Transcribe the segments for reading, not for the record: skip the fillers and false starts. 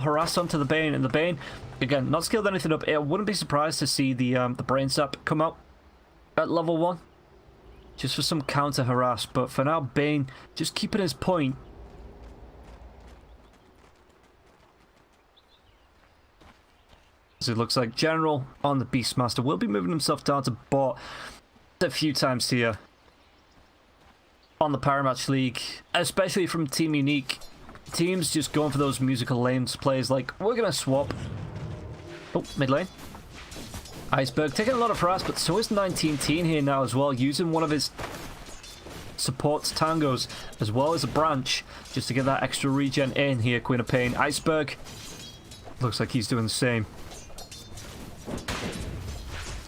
harass onto the Bane, and the Bane, again, not scaled anything up. I wouldn't be surprised to see the Brain Sap come out at level 1. Just for some counter harass, but for now, Bane just keeping his point. So it looks like General on the Beastmaster will be moving himself down to bot a few times here on the Parimatch League, especially from Team Unique. Teams just going for those musical lanes plays like, we're going to swap. Oh, mid lane. Iceberg taking a lot of harass, but so is 19 Teen here now as well, using one of his supports tangos as well as a branch just to get that extra regen in here. Queen of Pain. Iceberg looks like he's doing the same.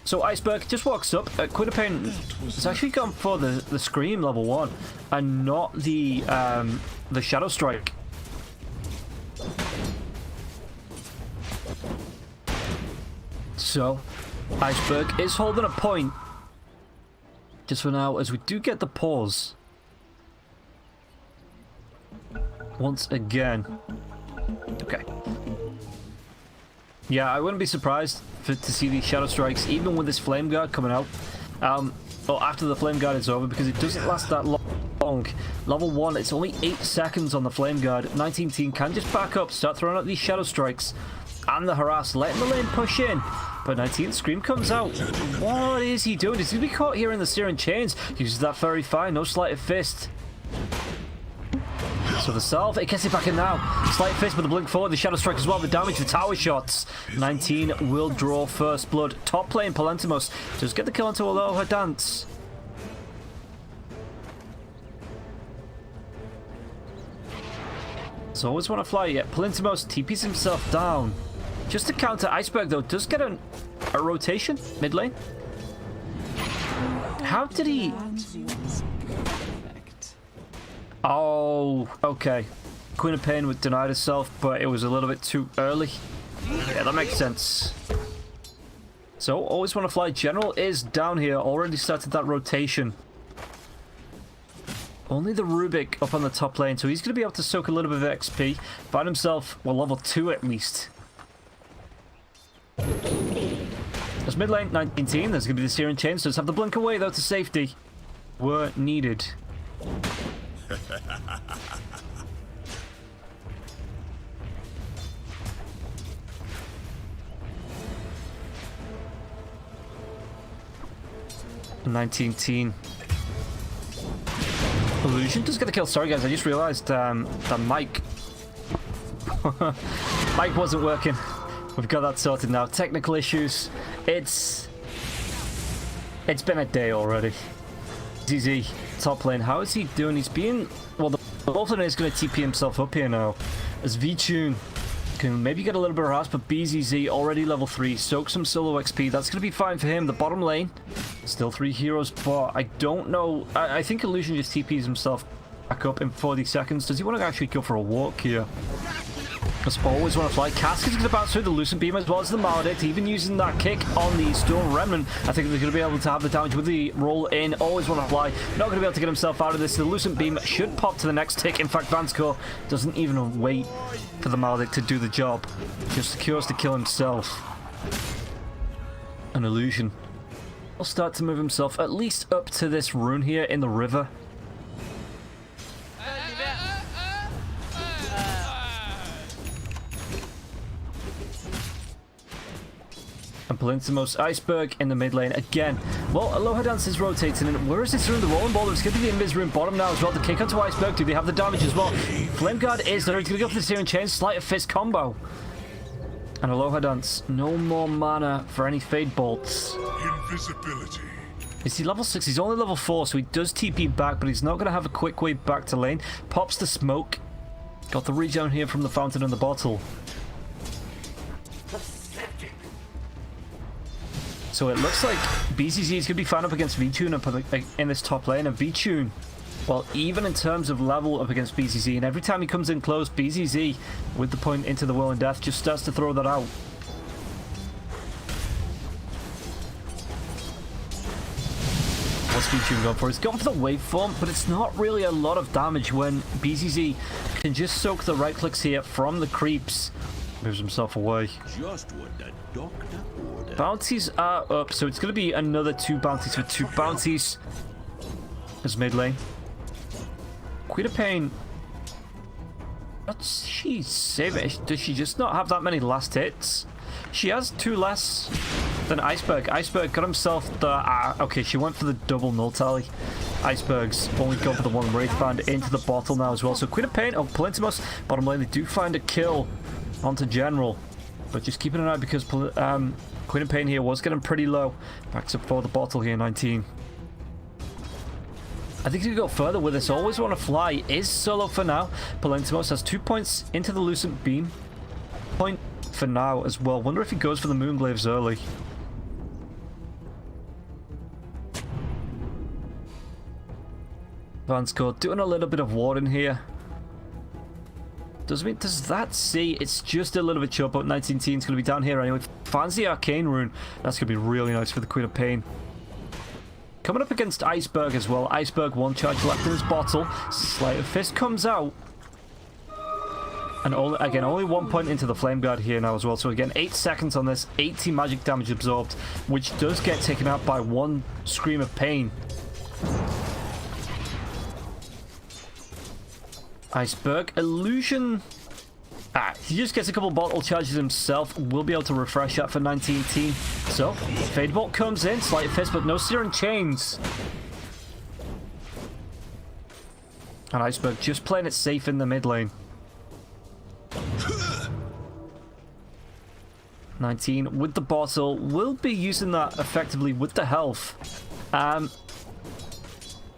So Iceberg just walks up. Queen of Pain has actually gone for the Scream level 1 and not the Shadow Strike. So Iceberg is holding a point just for now, as we do get the pause once again. Okay. Yeah, I wouldn't be surprised to see these Shadow Strikes, even with this Flame Guard coming out. Or after the Flame Guard is over, because it doesn't last that long. Level 1, it's only 8 seconds on the Flame Guard. 19 Team can just back up, start throwing out these Shadow Strikes and the harass, letting the lane push in. But 19 Scream comes out. What is he doing? He's going to be caught here in the Searing Chains. Uses that very fine, no Sleight of Fist. So the salve, it gets it back in now. Sleight of Fist with the blink forward, the Shadow Strike as well, the damage, the tower shots. 19 will draw first blood. Top lane, Parimatch just get the kill onto Aloha Dance. So always want to fly yet. Parimatch TPs himself down. Just to counter Iceberg though, does get a rotation mid lane. How did he... Oh, okay. Queen of Pain was denied herself, but it was a little bit too early. Yeah, that makes sense. So, always want to fly. General is down here. Already started that rotation. Only the Rubik up on the top lane, so he's going to be able to soak a little bit of XP. Find himself, well, level 2 at least. There's mid lane, 19. There's going to be the Searing Chains. Does have the blink away, though, to safety. Were needed. $19. Illusion just get the kill. Sorry guys, I just realized that Mike Mike wasn't working. We've got that sorted now. Technical issues. It's been a day already. ZZ top lane. How is he doing? He's being, well, the Wolfen is going to TP himself up here now, as V-Tune can maybe get a little bit of harass, but BZZ already level 3, soak some solo XP. That's going to be fine for him. The bottom lane, still 3 heroes, but I don't know. I think Illusion just TPs himself back up in 40 seconds. Does he want to actually go for a walk here? As always want to fly. Cask is going to bounce through the Lucent Beam as well as the Maledict, even using that kick on the Storm Remnant. I think they're going to be able to have the damage with the roll in. Always want to fly. Not going to be able to get himself out of this. The Lucent Beam should pop to the next tick. In fact, Vanscore doesn't even wait for the Maledict to do the job. Just secures the kill himself. An Illusion will start to move himself at least up to this rune here in the river. And Parimatch Iceberg in the mid lane again. Well, Aloha Dance is rotating, and where is this rune? The Rolling Ball. It's going to be the Invis rune bottom now as well. The kick onto Iceberg. Do they have the damage as well? Flame Guard is there. He's going to go for the Searing Chain. Sleight of Fist combo. And Aloha Dance. No more mana for any Fade Bolts. Invisibility. Is he level 6? He's only level 4, so he does TP back, but he's not going to have a quick way back to lane. Pops the smoke. Got the regen here from the fountain and the bottle. So it looks like BZZ is going to be fine up against V-Tune in this top lane. And V-Tune, well, even in terms of level up against BZZ, and every time he comes in close, BZZ, with the point into the Will and Death, just starts to throw that out. What's V-Tune going for? He's gone for the waveform, but it's not really a lot of damage when BZZ can just soak the right clicks here from the creeps Moves himself away. Just what the doctor ordered. Bounties are up, so it's going to be another 2 bounties for 2 bounties. As mid lane. Queen of Pain. What's she saving? Does she just not have that many last hits? She has 2 less than Iceberg. Iceberg got himself the... okay, she went for the double null tally. Iceberg's only gone for the 1 Wraith Band into the bottle now as well. So Queen of Pain, Parimatch, bottom lane, they do find a kill onto General. But just keeping an eye because Queen of Pain here was getting pretty low. Backs up for the bottle here, 19. I think he could go further with this. Always want to fly is solo for now. Parimatch has 2 points into the Lucent Beam. Point for now as well. Wonder if he goes for the Moonglaves early. Vanscourt doing a little bit of warding here. Does that see? It's just a little bit short, but 19 team's going to be down here anyway. Finds the Arcane Rune. That's going to be really nice for the Queen of Pain. Coming up against Iceberg as well. Iceberg 1 charge left in his bottle. Sleight of Fist comes out. And only 1 point into the Flame Guard here now as well. So again, 8 seconds on this. 80 magic damage absorbed, which does get taken out by 1 Scream of Pain. Iceberg. Illusion. He just gets a couple bottle charges himself. We'll be able to refresh that for 19 team. So, Fade Bolt comes in. Sleight of Fist, but no Searing Chains. And Iceberg just playing it safe in the mid lane. 19 with the bottle. Will be using that effectively with the health.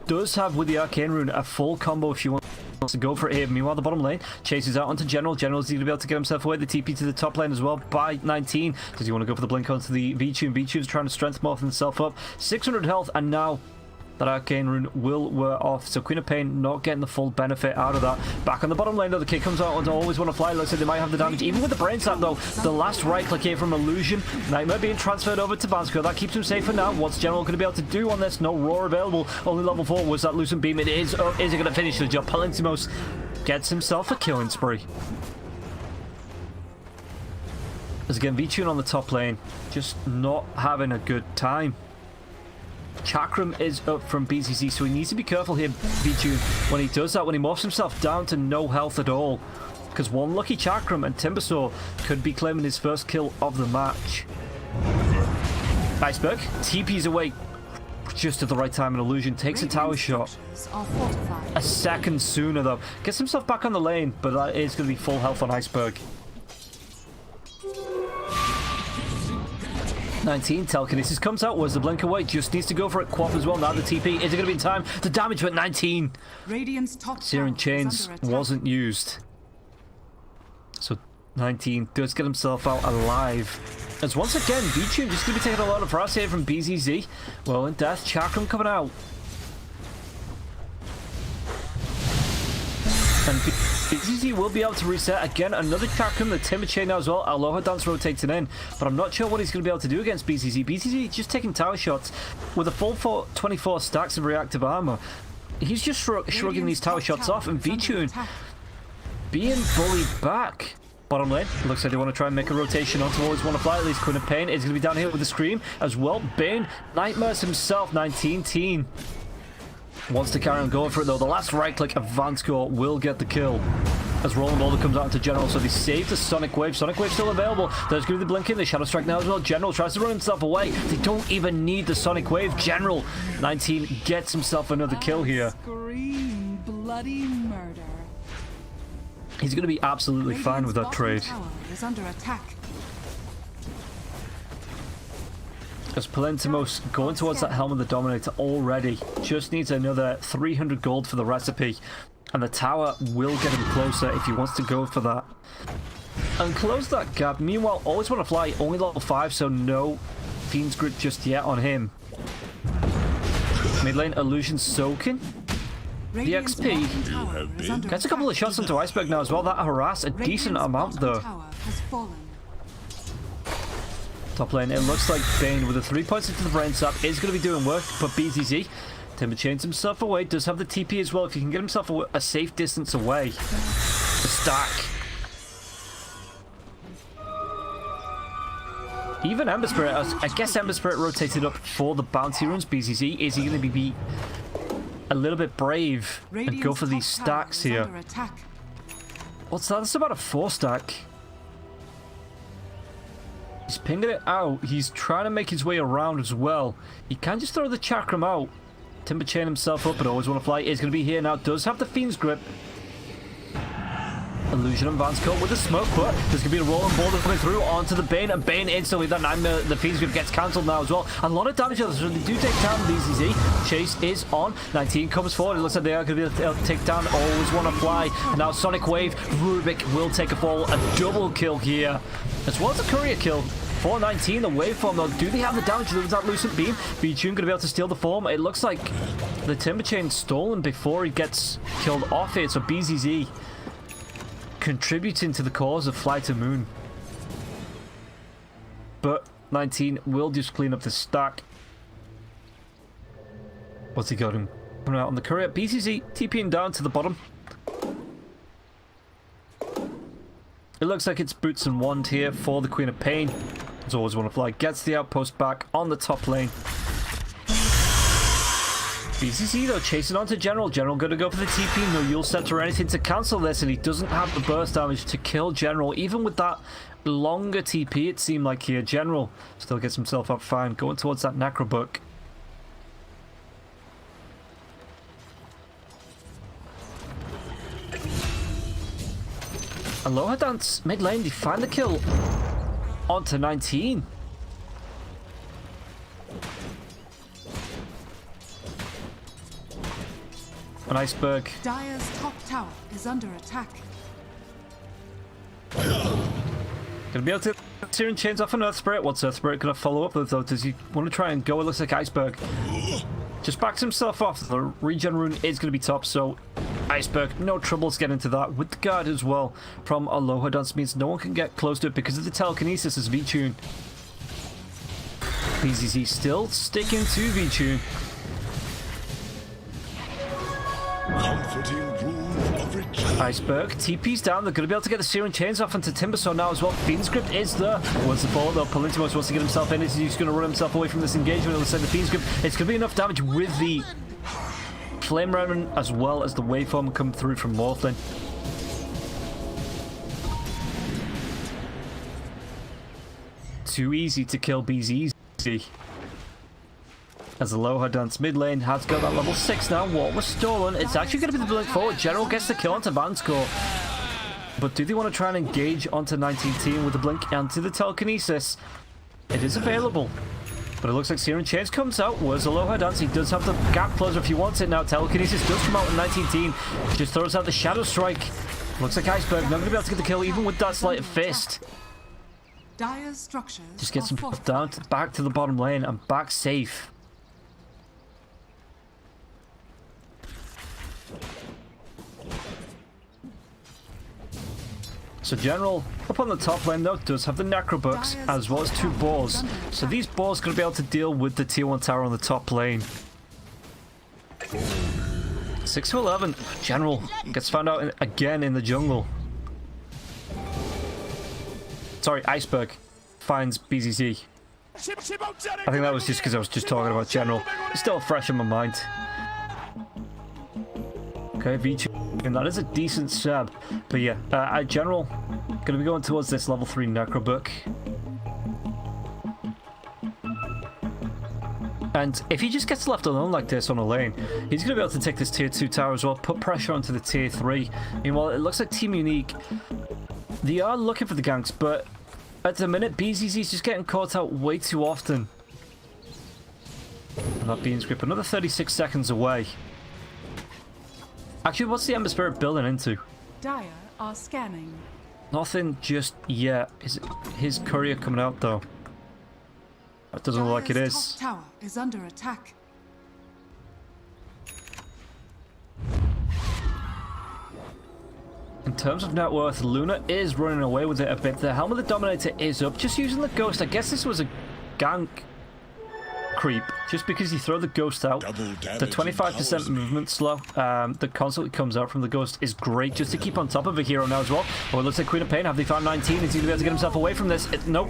Does have with the Arcane Rune a full combo if you want to go for it here. Meanwhile, the bottom lane chases out onto General. General's going to be able to get himself away. The TP to the top lane as well by 19. Does he want to go for the blink onto the V-Tune? V-Tune's trying to strength morph himself up. 600 health, and now that Arcane Rune will wear off. So Queen of Pain not getting the full benefit out of that. Back on the bottom lane though, the kid comes out and always want to fly. Looks like they might have the damage. Even with the brain slap though, the last right click here from Illusion. Nightmare being transferred over to Vanscourt. That keeps him safe for now. What's General going to be able to do on this? No Roar available. Only level 4 was that Lucent Beam. It is up. Is it going to finish the job? Parimatch gets himself a killing spree. As again, V-Tune on the top lane. Just not having a good time. Chakram is up from BCC, so he needs to be careful here, V-Tune, when he does that, when he morphs himself down to no health at all. Because one lucky Chakram and Timbersaw could be claiming his first kill of the match. Iceberg TP's away just at the right time, and Illusion takes a tower shot. A second sooner though. Gets himself back on the lane, but that is going to be full health on Iceberg. 19, Telekinesis comes out, was the blink away, just needs to go for it. Quaff as well, now the TP, is it going to be in time? The damage with 19! Searing Chains wasn't used. So 19 does get himself out alive. As once again, V-Tune just going to be taking a lot of harass here from BZZ. Well, in death, Chakram coming out. And BZZ will be able to reset again. Another Chakram, the Timber Chain now as well. Aloha Dance rotating in, but I'm not sure what he's going to be able to do against BZZ. BZZ just taking tower shots with a full 24 stacks of reactive armor. He's just shrugging these tower shots off, and V-Tune being bullied back. Bottom lane, looks like they want to try and make a rotation onto Always Want to Fly. At least Queen of Pain is going to be down here with the Scream as well. Bane, Nightmares himself, 19 teen. Wants to carry on going for it though. The last right click of Vanscourt will get the kill. As Roland Boulder comes out into General, so they save the Sonic Wave. Sonic Wave still available. There's going to be the blink in, the Shadow Strike now as well. General tries to run himself away. They don't even need the Sonic Wave. General, 19, gets himself another kill here. Scream bloody murder. He's going to be absolutely fine with that trade. Is under attack. As Parimatch going towards that Helm of the Dominator already. Just needs another 300 gold for the recipe. And the tower will get him closer if he wants to go for that. And close that gap. Meanwhile, Always Want to Fly, only level 5, so no Fiend's Grit just yet on him. Mid lane, Illusion soaking. The XP gets a couple of shots onto Iceberg now as well. That harass a decent amount though. Top lane, it looks like Bane with the 3 points into the brain sap is going to be doing work, but BZZ, Timber chains himself away, does have the TP as well. If he can get himself a safe distance away, the stack. Even Ember Spirit, I guess Ember Spirit rotated up for the bounty runes. BZZ, is he going to be a little bit brave and go for these stacks here? What's that? That's about a 4 stack. He's pinging it out. He's trying to make his way around as well. He can just throw the Chakram out. Timber chain himself up, but always want to fly. Is going to be here now. Does have the Fiend's Grip. Illusion and Vance Coat with the smoke, but there's going to be a rolling ball that's coming through onto the Bane, and Bane instantly, that Nightmare, the Fiend's Grip gets cancelled now as well. A lot of damage, so they do take down BZZ. Chase is on. 19 comes forward. It looks like they are going to be able to take down Always Want to Fly. And now Sonic Wave. Rubik will take a fall. A double kill here, as well as a courier kill. 419, the waveform though. Do they have the damage with that Lucent Beam? V-Tune going to be able to steal the form. It looks like the Timber Chain's stolen before he gets killed off here. So BZZ contributing to the cause of FlyToMoon. But 19 will just clean up the stack. What's he got him? Coming out on the courier. BZZ TPing down to the bottom. It looks like it's Boots and Wand here for the Queen of Pain. As Always Want to Fly gets the outpost back on the top lane. BCC though chasing on to General. General going to go for the TP. No Yule Set or anything to cancel this, and he doesn't have the burst damage to kill General. Even with that longer TP, it seemed like here. General still gets himself up fine. Going towards that Necrobook. Aloha Dance mid lane. They find the kill onto 19. An Iceberg. Dire's top tower is under attack. Gonna be able to Searing Chains off an Earth Spirit. What's Earth Spirit gonna follow up with though? Does he want to try and go? It looks like Iceberg just backs himself off. The regen rune is gonna be top, so Iceberg, no troubles getting to that. With the guard as well from Aloha Dance means no one can get close to it because of the telekinesis as V-Tune. PZZ still sticking to V-Tune. Iceberg, TP's down. They're going to be able to get the Searing Chains off into Timbersaw now as well. Fiend's Grip is there. What's the follow though? Palintimos wants to get himself in. He's going to run himself away from this engagement. It looks like the Fiend's Grip. It's going to be enough damage with the Flame Remnant as well as the waveform come through from Morphlin. Too easy to kill BZZ. As Aloha Dance mid lane has got that level 6 now. What was stolen? It's actually going to be the blink forward. General gets the kill onto Vanscore. But do they want to try and engage onto 19 team with the blink onto the telekinesis? It is available. But it looks like Searing Chains comes out. Where's Aloha Dance? He does have the gap closer if he wants it now. Telekinesis does come out in 19 team. Just throws out the Shadow Strike. Looks like Iceberg not going to be able to get the kill even with that Sleight of Fist. Dire's structures Just gets him down to back to the bottom lane and back safe. So General up on the top lane though does have the Necrobooks as well as 2 boars. So these boars going to be able to deal with the tier 1 tower on the top lane. 6 to 11. General gets found out again in the jungle. Sorry, Iceberg finds BZZ. I think that was just because I was just talking about General. It's still fresh in my mind. Okay, V2. And that is a decent stab. But yeah, General going to be going towards this level 3 Necrobook. And if he just gets left alone like this on a lane, he's going to be able to take this tier 2 tower as well, put pressure onto the tier 3. Meanwhile, it looks like Team Unique, they are looking for the ganks, but at the minute, BZZ is just getting caught out way too often. And that Bean's Grip, another 36 seconds away. Actually, what's the Ember Spirit building into? Dire are scanning. Nothing just yet. Is it his courier coming out though? It doesn't look like it is. Top tower is under attack. In terms of net worth, Luna is running away with it a bit. The Helm of the Dominator is up, just using the Ghost. I guess this was a gank. creep just because you throw the ghost out. The 25% movement slow that constantly comes out from the ghost is great just to keep on top of a hero now as well. Oh, it looks like Queen of Pain. Have they found 19? Is he going to be able to get himself away from this? Nope.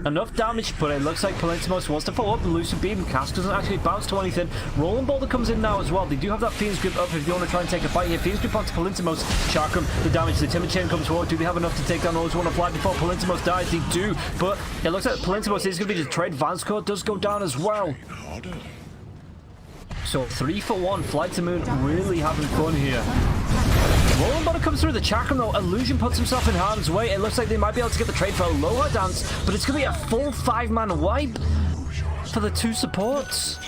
Enough damage, but it looks like Palitimos wants to follow up the Lucid Beam. Cast doesn't actually bounce to anything. Rolling Boulder comes in now as well. They do have that Fiend's Grip up if you want to try and take a fight here. Fiend's Grip onto Palitimos. Chakram, the damage. The Timber Chain comes forward. Do they have enough to take down those who want to fly before Palitimos dies? They do, but it looks like Palitimos is going to be the trade. Vance Core does go down as well. So 3 for 1. FlyToMoon really having fun here. Rolling Boulder comes through the Chakram though. Illusion puts himself in harm's way. It looks like they might be able to get the trade for Aloha Dance, but it's going to be a full 5-man wipe for the 2 supports.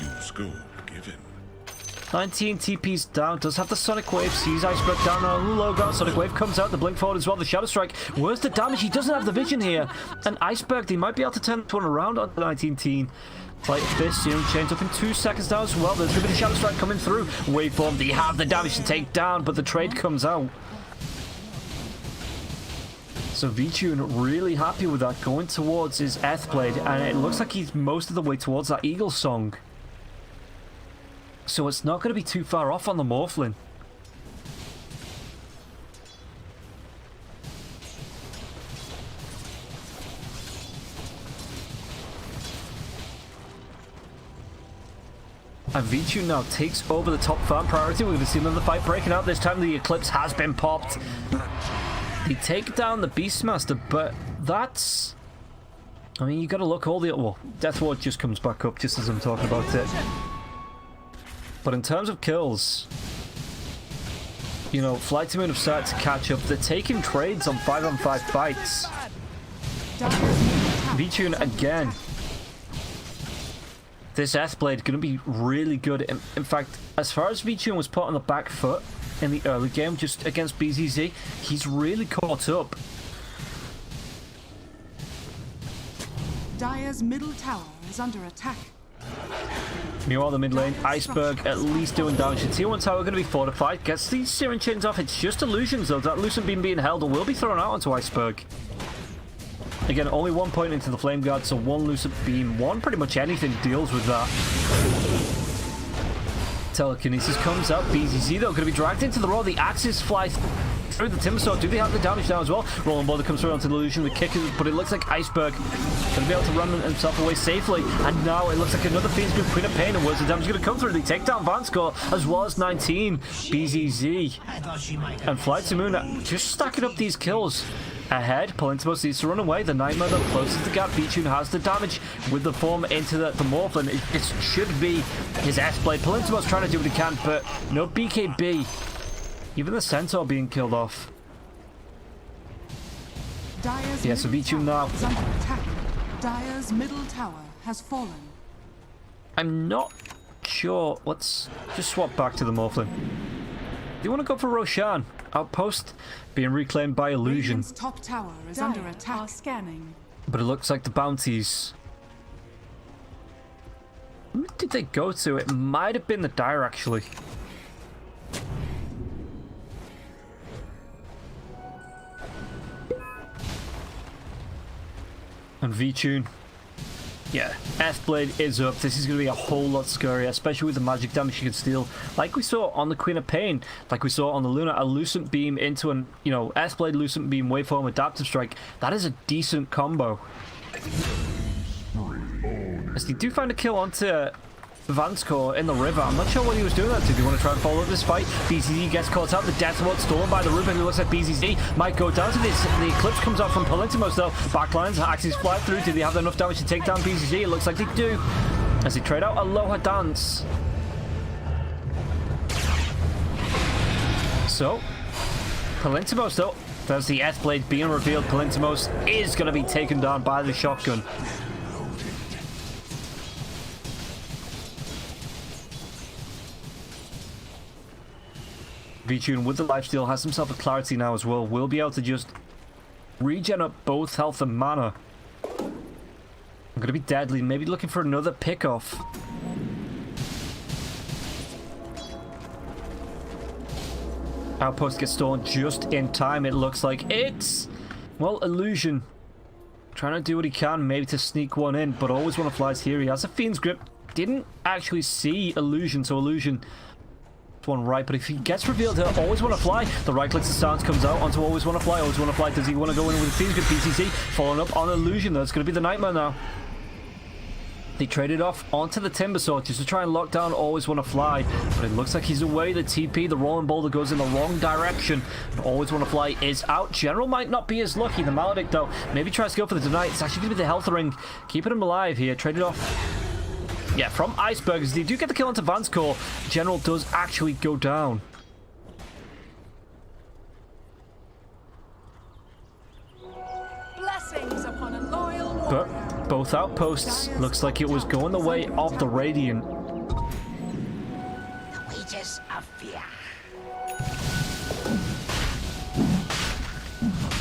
19 TP's down, does have the Sonic Wave, sees Iceberg down on a logo. Sonic Wave comes out, the Blink forward as well, the Shadow Strike. Where's the damage? He doesn't have the vision here. And Iceberg, they might be able to turn this one around on the 19 teen. Fight Fist, Serum Chains up in 2 seconds now as well. There's going to be the Shadow Strike coming through. Waveform, they have the damage to take down, but the trade comes out. So V-Tune really happy with that, going towards his Earthblade, and it looks like he's most of the way towards that Eagle Song. So it's not going to be too far off on the Morphling. And V-Tune now takes over the top farm priority. We're going to see another fight breaking out. This time the Eclipse has been popped. They take down the Beastmaster, but that's... I mean, you got to look all the... Well, Death Ward just comes back up just as I'm talking about it. But in terms of kills, you know, FlyToMoon have started to catch up. They're taking trades on 5-on-5 fights. V-Tune again. This Earthblade going to be really good. In fact, as far as V-Tune was put on the back foot in the early game, just against BZZ, he's really caught up. Dire's middle tower is under attack. Meanwhile, the mid lane, Iceberg at least doing damage. The Tier 1 tower going to be fortified. Gets these Searing Chains off. It's just illusions though. That Lucent Beam being held will be thrown out onto Iceberg. Again, only 1 point into the Flame Guard, so 1 Lucent Beam, 1 pretty much anything deals with that. Telekinesis comes out. BZZ though going to be dragged into the roar. The axes fly through the Timber Sword. Do they have the damage now as well? Rolling Boulder comes through onto the illusion. The kick, but it looks like Iceberg going to be able to run himself away safely. And now it looks like another Fiend's Grip, Queen of Pain, and where's the damage going to come through? They take down Vance Core as well as 19 BZZ. And FlyToMoon just stacking up these kills. Ahead, Palitimos needs to run away. The Nightmare that closes the gap. V-Tune has the damage with the form into the Morphling. It should be his S-Blade. Palitimos trying to do what he can, but no BKB. Even the Centaur being killed off. Yeah, so V-Tune now. Dire's middle tower has fallen. I'm not sure. Let's just swap back to the Morphling. Do you want to go for Roshan? Outpost being reclaimed by illusion. Radiant's top tower is under attack. Scanning. But it looks like the bounties. Who did they go to? It might have been the Dire actually. And V-Tune. Yeah, Earthblade is up. This is going to be a whole lot scarier, especially with the magic damage you can steal. Like we saw on the Queen of Pain, like we saw on the Luna, a Lucent Beam into an, you know, Earthblade, Lucent Beam, Waveform, Adaptive Strike. That is a decent combo. As they do find a kill onto Vance Core in the river. I'm not sure what he was doing that to. Do you want to try and follow up this fight? BZZ gets caught out. The Death Ward stolen by the Ruben. It looks like BZZ might go down to this. The Eclipse comes out from Palitimos though. Backlines, axes fly through. Do they have enough damage to take down BZZ? It looks like they do. As they trade out Aloha Dance. So, Palitimos though, there's the Earthblade being revealed. Palitimos is going to be taken down by the shotgun. V-Tune with the lifesteal has himself a clarity now as well. Will be able to just regen up both health and mana. I'm going to be deadly. Maybe looking for another pick-off. Outpost gets stolen just in time. It looks like it's... Well, Illusion. Trying to do what he can, maybe to sneak one in, but always want to fly here. He has a Fiend's Grip. didn't actually see Illusion, so Illusion one right, but if he gets revealed to Always Want to Fly, the right clicks the stance comes out onto Always Want to Fly. Always Want to Fly, does he want to go in with a Fiend's Good PCC? Following up on Illusion, that's going to be the Nightmare now. They traded off onto the Timber Sword just to try and lock down Always Want to Fly, but it looks like he's away. The TP, the Rolling Boulder, goes in the wrong direction. Always Want to Fly is out. General might not be as lucky. The Maledict, though, maybe tries to go for the Deny. It's actually going to be the Health Ring, keeping him alive here. Traded off. Yeah, from Icebergs. They do get the kill onto Vance Core. General does actually go down. Blessings upon a loyal warrior. But both outposts looks like it was going the way of the Radiant. The wages of fear.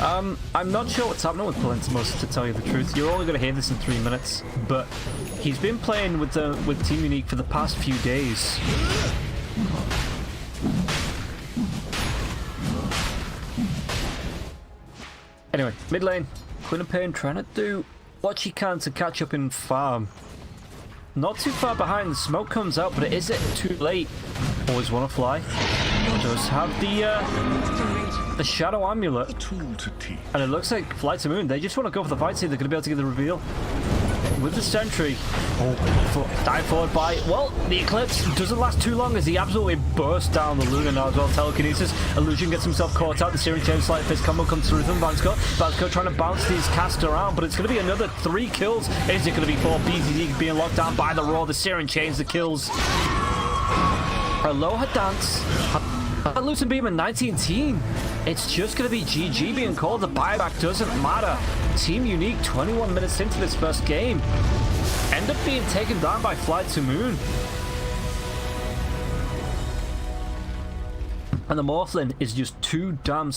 I'm not sure what's happening with Plentimos, to tell you the truth. You're only going to hear this in 3 minutes, but he's been playing with Team Unique for the past few days. Anyway, mid lane, Queen of Pain trying to do what she can to catch up in farm. Not too far behind, the smoke comes out, but is it too late? Always Want to Fly. Does have the Shadow Amulet. And it looks like FlyToMoon, they just want to go for the fight here. They're going to be able to get the reveal. With the Sentry. Dive forward by, well, the Eclipse doesn't last too long as he absolutely bursts down the Luna now as well. Telekinesis. Illusion gets himself caught out. The Searing Chain Slight Fist combo comes through from Vansko. Vansko trying to bounce these casts around, but it's going to be another 3 kills. Is it going to be 4? BZZ being locked down by the Roar. The Searing Chains the kills. Aloha Dance. Lucent Beam in 19. It's just going to be GG being called. The buyback doesn't matter. Team Unique 21 minutes into this first game end up being taken down by FlyToMoon. And the Morphlin is just too damn.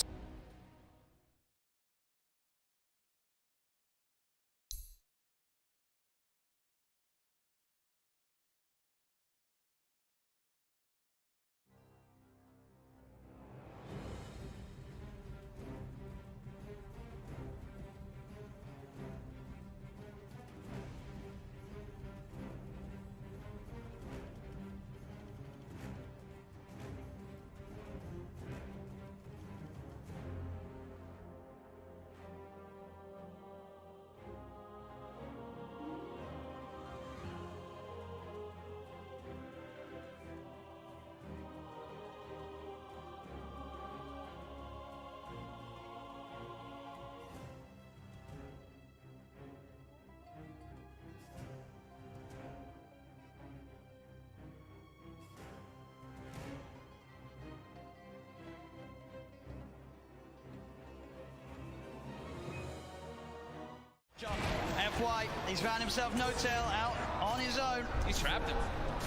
FY, he's found himself No Tail out on his own. He's trapped him.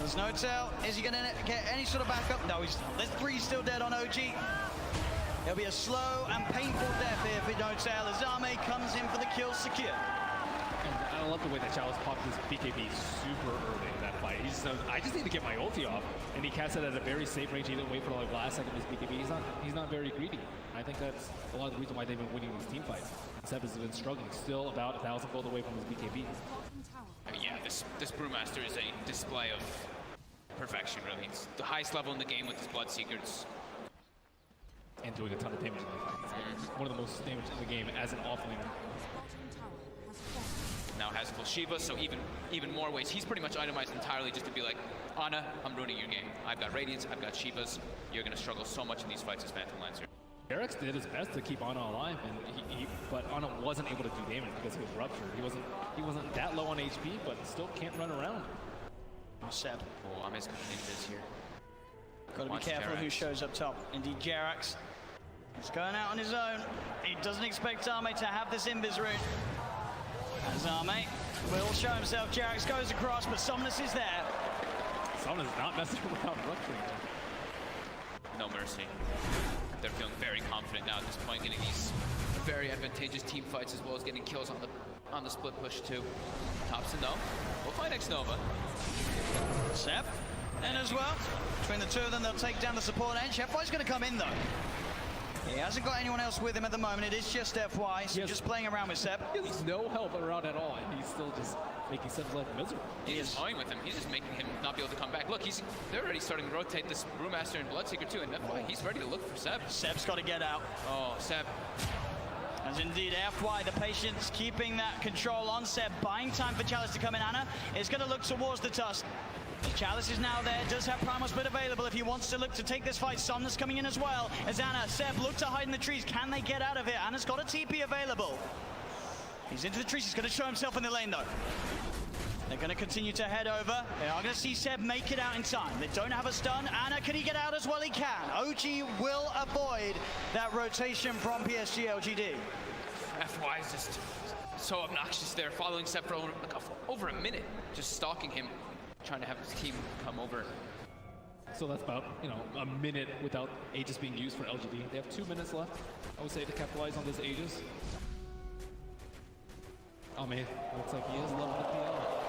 There's No Tail. Is he going to get any sort of backup? No, there's 3 still dead on OG. It'll be a slow and painful death here for No Tail as Zame comes in for the kill secure. And I love the way that Chalice popped his BKB super early in that fight. He just said, I just need to get my ulti off. And he cast it at a very safe range. He didn't wait for like last second of his BKB. He's not very greedy. I think that's a lot of the reason why they've been winning these team fights. Seb has been struggling, still about 1,000 gold away from his BKB. Yeah, this Brewmaster is a display of perfection, really. It's the highest level in the game with his Bloodseekers. And doing a ton of damage in the fight. One of the most damage in the game as an offlaner. Now has full Shiva, so even more ways. He's pretty much itemized entirely just to be like, Ana, I'm ruining your game. I've got Radiance, I've got Shivas. You're going to struggle so much in these fights as Phantom Lancer. Eric's did his best to keep Ana alive, and but Ana wasn't able to do damage because he was ruptured. He wasn't that low on HP, but still can't run around. Seb. Oh, I'm his ninjas here. Got to be careful who shows up top. Indeed, Jerax. He's going out on his own. He doesn't expect Zame to have this Invis rune. And Zame will show himself. Jerax goes across, but Somnus is there. Somnus is not messing around rupturing. No mercy. They're feeling very confident now at this point, getting these very advantageous team fights as well as getting kills on the split push too. Thompson though, will find X-Nova. Seb in as well. Between the two of them, they'll take down the support edge. FY's going to come in though. He hasn't got anyone else with him at the moment. It is just FY, so just playing around with Seb. He has no help around at all, and he's still just making Seb's life miserable. He is toying with him. He's just making him not be able to come back. Look, they're already starting to rotate this Brewmaster and Bloodseeker too, and FY, he's ready to look for Seb. Seb's got to get out. Oh, Seb. As indeed FY, the patience keeping that control on Seb, buying time for Chalice to come in. Ana is going to look towards the Tusk. Chalice is now there, does have Primal Split available if he wants to look to take this fight. Somnus coming in as well. As Ana, Seb look to hide in the trees. Can they get out of it? Ana's got a TP available. He's into the trees. He's going to show himself in the lane though. They're going to continue to head over. They are going to see Seb make it out in time. They don't have a stun. Ana, can he get out as well? He can. OG will avoid that rotation from PSG LGD. FY is just so obnoxious there, following Seb for over a minute, just stalking him, trying to have his team come over. So that's about, a minute without Aegis being used for LGD. They have 2 minutes left, I would say, to capitalize on this Aegis. Oh man, looks like he is leveling the PL.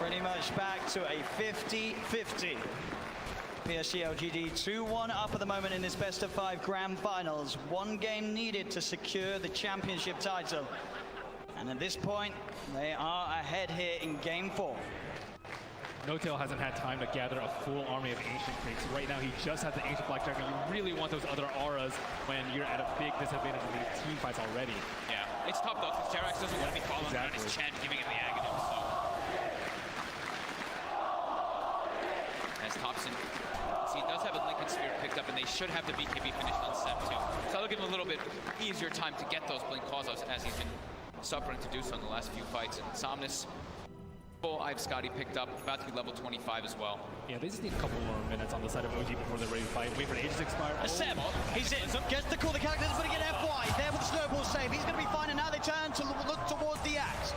Pretty much back to a 50-50. PSG LGD 2-1 up at the moment in this best of 5 grand finals. 1 game needed to secure the championship title. And at this point, they are ahead here in game 4. No-Tail hasn't had time to gather a full army of Ancient Crates. Right now, he just has the Ancient Black Dragon. You really want those other auras when you're at a big disadvantage in these team fights already. Yeah, it's tough though, because Jerax doesn't want to be following around his Chen, giving him the Aghanim, so. As Thompson, see, he does have a Lincoln Sphere picked up, and they should have the BKB finished on Seb too. So that'll give him a little bit easier time to get those Blink Claws as he's been suffering to do so in the last few fights. And Somnus, I have Scotty picked up, about to be level 25 as well. Yeah, they just need a couple more minutes on the side of OG before they're ready to fight. Wait for the Aegis to expire. Seb, he's in, gets the call, the character is going to get FY, there with the snowball save. He's going to be fine, and now they turn to look towards the axe.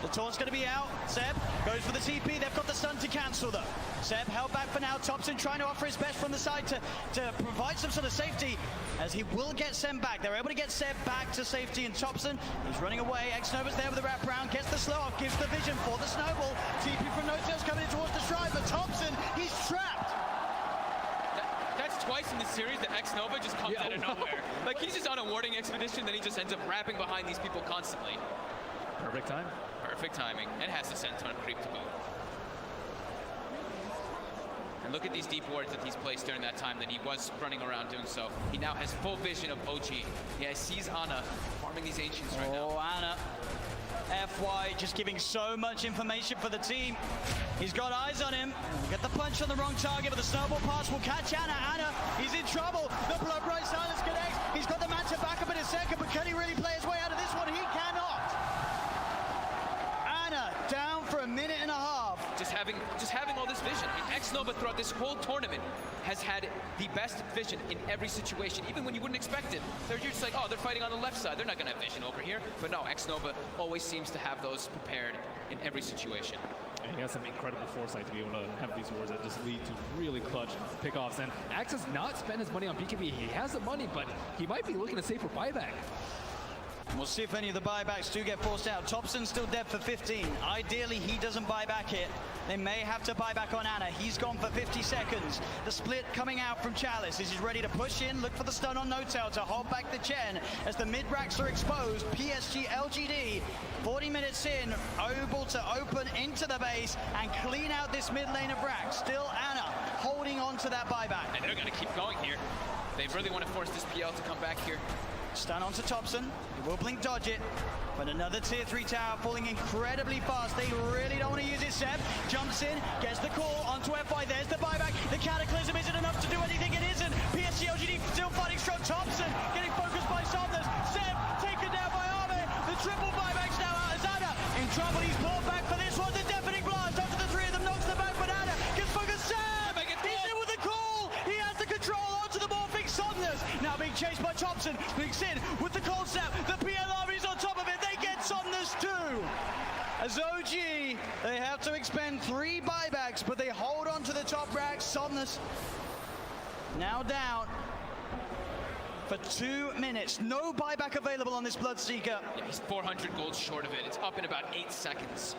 The taunt's going to be out. Seb goes for the TP. They've got the stun to cancel though. Seb held back for now. Thompson trying to offer his best from the side to provide some sort of safety, as he will get Seb back. They're able to get Seb back to safety, and Thompson, he's running away. X-Nova's there with the wraparound, gets the slow off, gives the vision for the snowball. TP from No-Tail's coming in towards the stride, but Thompson, he's trapped. That's twice in this series that X-Nova just comes out of nowhere. Like, he's just on a warding expedition, then he just ends up wrapping behind these people constantly. Perfect time. Perfect timing, and has the Senton creep to boot. And look at these deep wards that he's placed during that time that he was running around doing so. He now has full vision of OG. Yeah, he sees Ana farming these Ancients right now. Oh, Ana. FY just giving so much information for the team. He's got eyes on him. Get the punch on the wrong target, but the snowball pass will catch Ana. Ana, he's in trouble. The blood bright silence connects. He's got the Manta back up in a second, but can he really play his way out of this one? He cannot. Ana down for a minute and a half. Just having all this vision. I mean, X-Nova throughout this whole tournament has had the best vision in every situation, even when you wouldn't expect it. You're just like, oh, they're fighting on the left side. They're not going to have vision over here. But no, X-Nova always seems to have those prepared in every situation. And he has some incredible foresight to be able to have these wars that just lead to really clutch pickoffs. And Axe has not spent his money on BKB. He has the money, but he might be looking to save for buyback. We'll see if any of the buybacks do get forced out. Thompson's still dead for 15. Ideally, he doesn't buy back it. They may have to buy back on Ana. He's gone for 50 seconds. The split coming out from Chalice. He's ready to push in, look for the stun on No-Tail to hold back the Chen. As the mid-racks are exposed, PSG LGD, 40 minutes in, able to open into the base and clean out this mid lane of racks. Still Ana holding on to that buyback. And they're going to keep going here. They really want to force this PL to come back here. Stun onto Thompson. He will blink dodge it. But another tier 3 tower falling incredibly fast. They really don't want to use it. Seb jumps in, gets the call onto FY. There's the buyback. The Cataclysm isn't enough to do anything. It isn't. PSG LGD still fighting strong. Thompson getting focused by Somnus. Seb taken down by Army. The triple buyback's now out as Ana in trouble. He's pulled back for this one. The deafening blast onto the 3 of them knocks the back, but Ana gets focused. Seb! He's in with the call. He has the control onto the morphing Somnus. Now being chased by Thompson. Blinks in with the cold snap. The PL Army's on top of it. They get Somnus too. As OG, they have to expend 3 buybacks, but they hold on to the top rack. Somnus now down for 2 minutes. No buyback available on this Bloodseeker. Yeah, he's 400 gold short of it. It's up in about 8 seconds.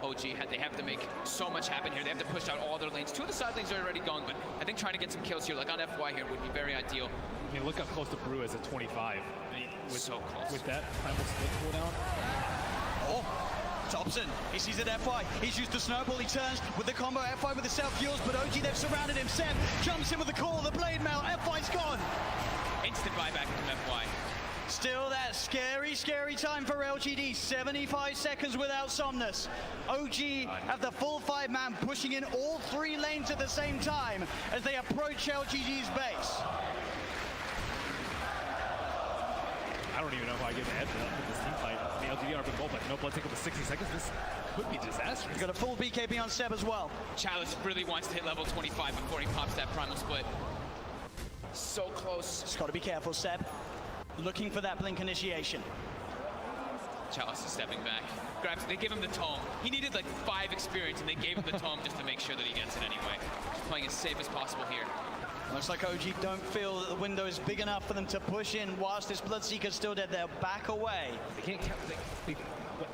OG. They have to make so much happen here. They have to push out all their lanes. 2 of the side lanes are already gone, but I think trying to get some kills here, like on FY here, would be very ideal. I mean, look how close to Brew is at 25. So close. With that primal split cooldown. Oh, Thompson, he sees it FY. He's used the snowball. He turns with the combo FY with the self-fuels, but OG, they've surrounded him. Seb jumps in with the call, the blade mail. FY's gone. Instant buyback from FY. Still that scary, scary time for LGD. 75 seconds without Somnus. OG have the full 5-man pushing in all 3 lanes at the same time as they approach LGD's base. I don't even know if I give the head for this team fight. The LGD are been gold, but no blood taken with 60 seconds. This could be disastrous. He's got a full BKB on Seb as well. Chalice really wants to hit level 25 before he pops that primal split. So close. Just got to be careful, Seb. Looking for that blink initiation. Chalice is stepping back. They give him the tome. He needed like 5 experience, and they gave him the tome just to make sure that he gets it anyway. Just playing as safe as possible here. Looks like OG don't feel that the window is big enough for them to push in whilst this Bloodseeker's still dead. They'll back away. They can't count. They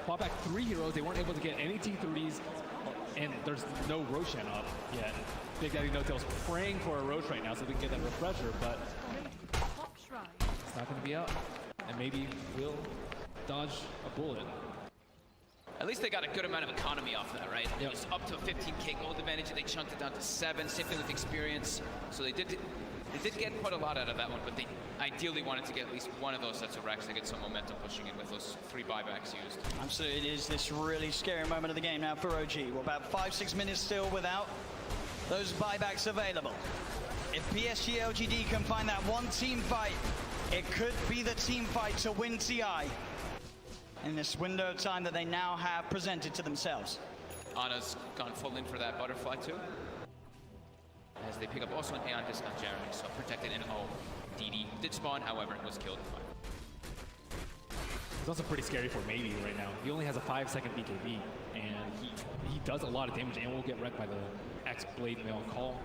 fought back 3 heroes. They weren't able to get any T30s, and there's no Roshan up yet. Big Daddy No Tail's praying for a Rosh right now so they can get that refresher, but it's not going to be up. And maybe we'll dodge a bullet. At least they got a good amount of economy off that, right? Yep. It was up to a 15k gold advantage, and they chunked it down to 7, same thing with experience. So they did get quite a lot out of that one, but they ideally wanted to get at least one of those sets of racks to get some momentum pushing in with those 3 buybacks used. Absolutely, it is this really scary moment of the game now for OG. We're about 5-6 minutes still without those buybacks available. If PSG LGD can find that one team fight, it could be the team fight to win TI in this window of time that they now have presented to themselves. Ana's gone full in for that butterfly too. As they pick up also an Aeon disc on Jeremy, so protected and DD did spawn, however, was killed. It's also pretty scary for Maybe right now. He only has a 5-second BKB, and he does a lot of damage and will get wrecked by the X-Blade Mail call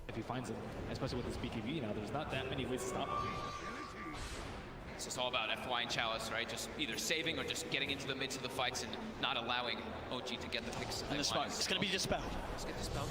if he finds him, especially with his BKB now. There's not that many ways to stop him. It's just all about FY and Chalice, right? Just either saving or just getting into the midst of the fights and not allowing OG to get the picks. And the smoke, it's going to be dispelled. Let's get dispelled.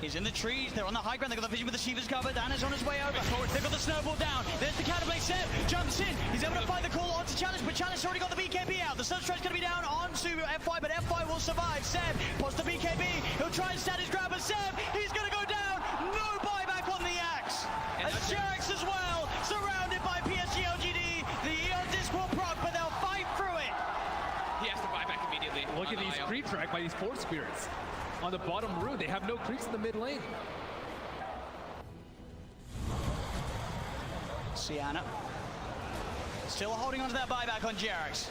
He's in the trees, they're on the high ground, they've got the vision with the Shiva's covered, Anna's on his way over, they've got the snowball down, there's the counterplay, Seb jumps in, he's able to find the call onto Chalice, but Chalice already got the BKB out, the Sunstride's going to be down onto FY, but FY will survive. Seb pots the BKB, he'll try and stand his grab, but Seb, he's going to go down, no buyback on the axe, as Jerax as well, surrounded by PSG LGD, the Eon disc will proc, but they'll fight through it. He has to buy back immediately. Look at these creep track by these Force Spirits. On the bottom route, they have no creeps in the mid lane. Sienna still holding on to that buyback on Jerax.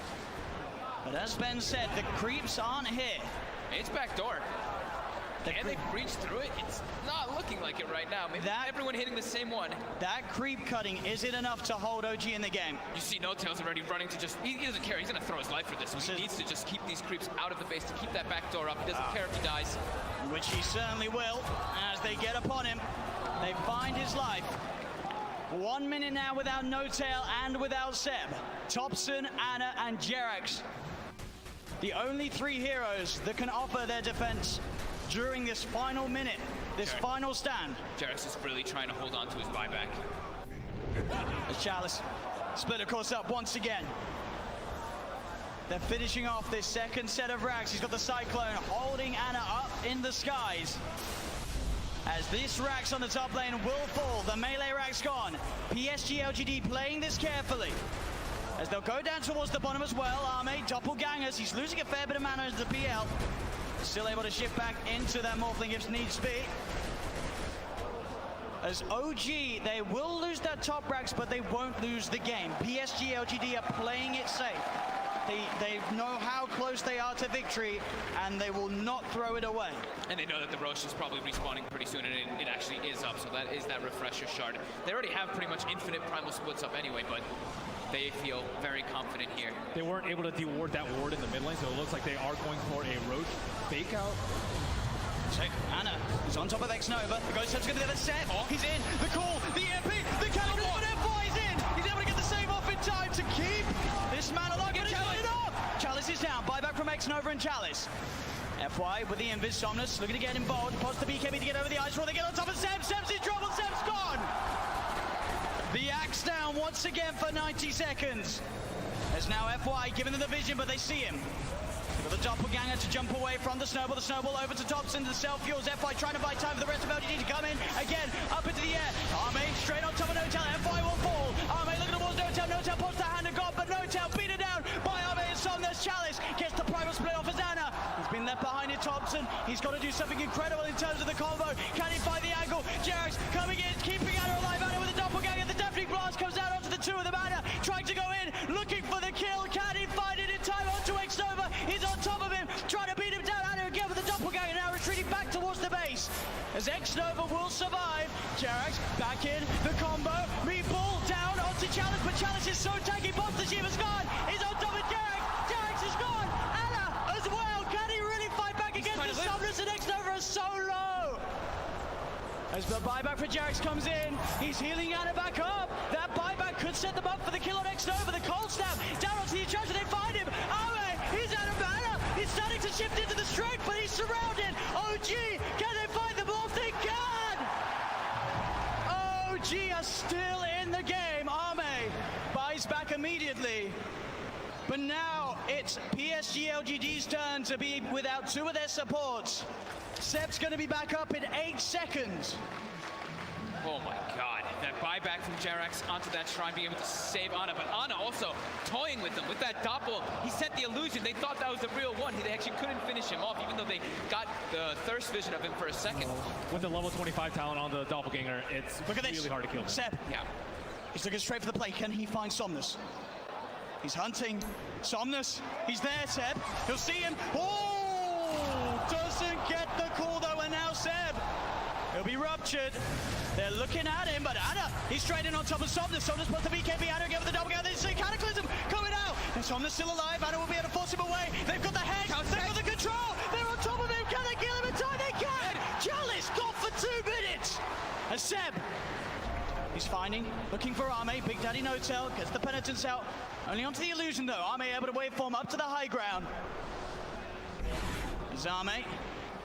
But as Ben said, the creeps aren't here. It's backdoor. Can they breach through it? It's not looking like it right now. Maybe everyone hitting the same one. That creep cutting, is it enough to hold OG in the game? You see No Tail's already running to just, he doesn't care. He's going to throw his life for this. So he needs to just keep these creeps out of the base to keep that back door up. He doesn't care if he dies. Which he certainly will as they get upon him. They find his life. 1 minute now without No Tail and without Seb. Thompson, Anna, and Jerax. The only 3 heroes that can offer their defense during this final minute, this final stand. Jerax is really trying to hold on to his buyback. As Chalice split of course up once again. They're finishing off this second set of racks. He's got the Cyclone holding Anna up in the skies. As this racks on the top lane will fall, the melee rack's gone. PSG LGD playing this carefully. As they'll go down towards the bottom as well. Arme, doppelgangers, he's losing a fair bit of mana as the PL. Still able to shift back into that Morphling if needs be. As OG, they will lose their top racks, but they won't lose the game. PSG LGD are playing it safe. They know how close they are to victory, and they will not throw it away. And they know that the Rosh is probably respawning pretty soon, and it actually is up, so that is that refresher shard. They already have pretty much infinite primal splits up anyway, but they feel very confident here. They weren't able to deward that ward in the mid lane, so it looks like they are going for a Roach fake out. Check. Anna is on top of X-Nova. The Ghost Step's going to be the set. He's in. The call, the EMP, the cannon, but FY is in. He's able to get the save off in time to keep this man alive. Chalice is is down. Buyback from X-Nova and Chalice. FY with the Invis. Somnus looking to get involved. Pots the BKB to get over the ice roll. They get on top of Seb. Seb's in trouble. Seb's gone. The axe down once again for 90 seconds. There's now FY giving them the vision, but they see him. Got the doppelganger to jump away from the snowball over to Thompson, the self-fuels. FY trying to buy time for the rest of LGD to come in. Again, up into the air. Arme straight on top of No-Tail. FY will fall. Arme looking towards No-Tail. No-Tail puts the hand of God, but No-Tail beaten down by Arme and Somnus. Chalice gets the primal split off his Anna. He's been left behind in Thompson. He's got to do something incredible in terms of the combo. Can he find the angle? Jerax coming in, keeping Anna alive. Anna with the doppelganger. The Deafening Blast comes out onto the two of them. Anna trying to go in, looking for the kill. Can he find it in time onto X-Nova? He's on top of him, trying to beat him down. Anna again with the doppelganger, now retreating back towards the base. As X-Nova will survive. Jerax back in, the combo. Meatball down onto Chalice, but Chalice is so tanky. Monster Chief is gone. He's on top of Jerax. Jerax is gone. Anna as well. Can he really fight back against the Somnus, and X-Nova is so low? As the buyback for Jerax comes in, he's healing Anna back up. That buyback could set them up for the kill on X-Nova. The cold snap down onto the Attraction. They find him. Arme, he's out of mana. He's starting to shift into the strength, but he's surrounded. OG, can they find the ball? They can! OG are still in the game. Arme buys back immediately. But now it's PSG LGD's turn to be without two of their supports. Seb's going to be back up in 8 seconds. Oh my god, that buyback from Jerax onto that shrine, being able to save Ana, but Ana also toying with them with that doppel. He sent the illusion. They thought that was the real one. They actually couldn't finish him off, even though they got the thirst vision of him for a second. With the level 25 talent on the doppelganger, it's really hard to kill him. Seb, Yeah. he's looking straight for the play. Can he find Somnus? He's hunting. Somnus, he's there, Seb. He'll see him. Oh, doesn't get the call though, and now Seb. He'll be ruptured. They're looking at him, but Anna, he's straight in on top of Somnus. Somnus puts the BKB. Anna again with the doppelganger. They see Cataclysm coming out. And Somnus still alive. Anna will be able to force him away. They've got the head. They've got the control. They're on top of him. Can they kill him in time? They can. Chalice got for 2 minutes. And Seb, he's finding, looking for Arme. Big Daddy No-Tail gets the penitence out. Only onto the illusion though. Arme able to waveform up to the high ground. Arme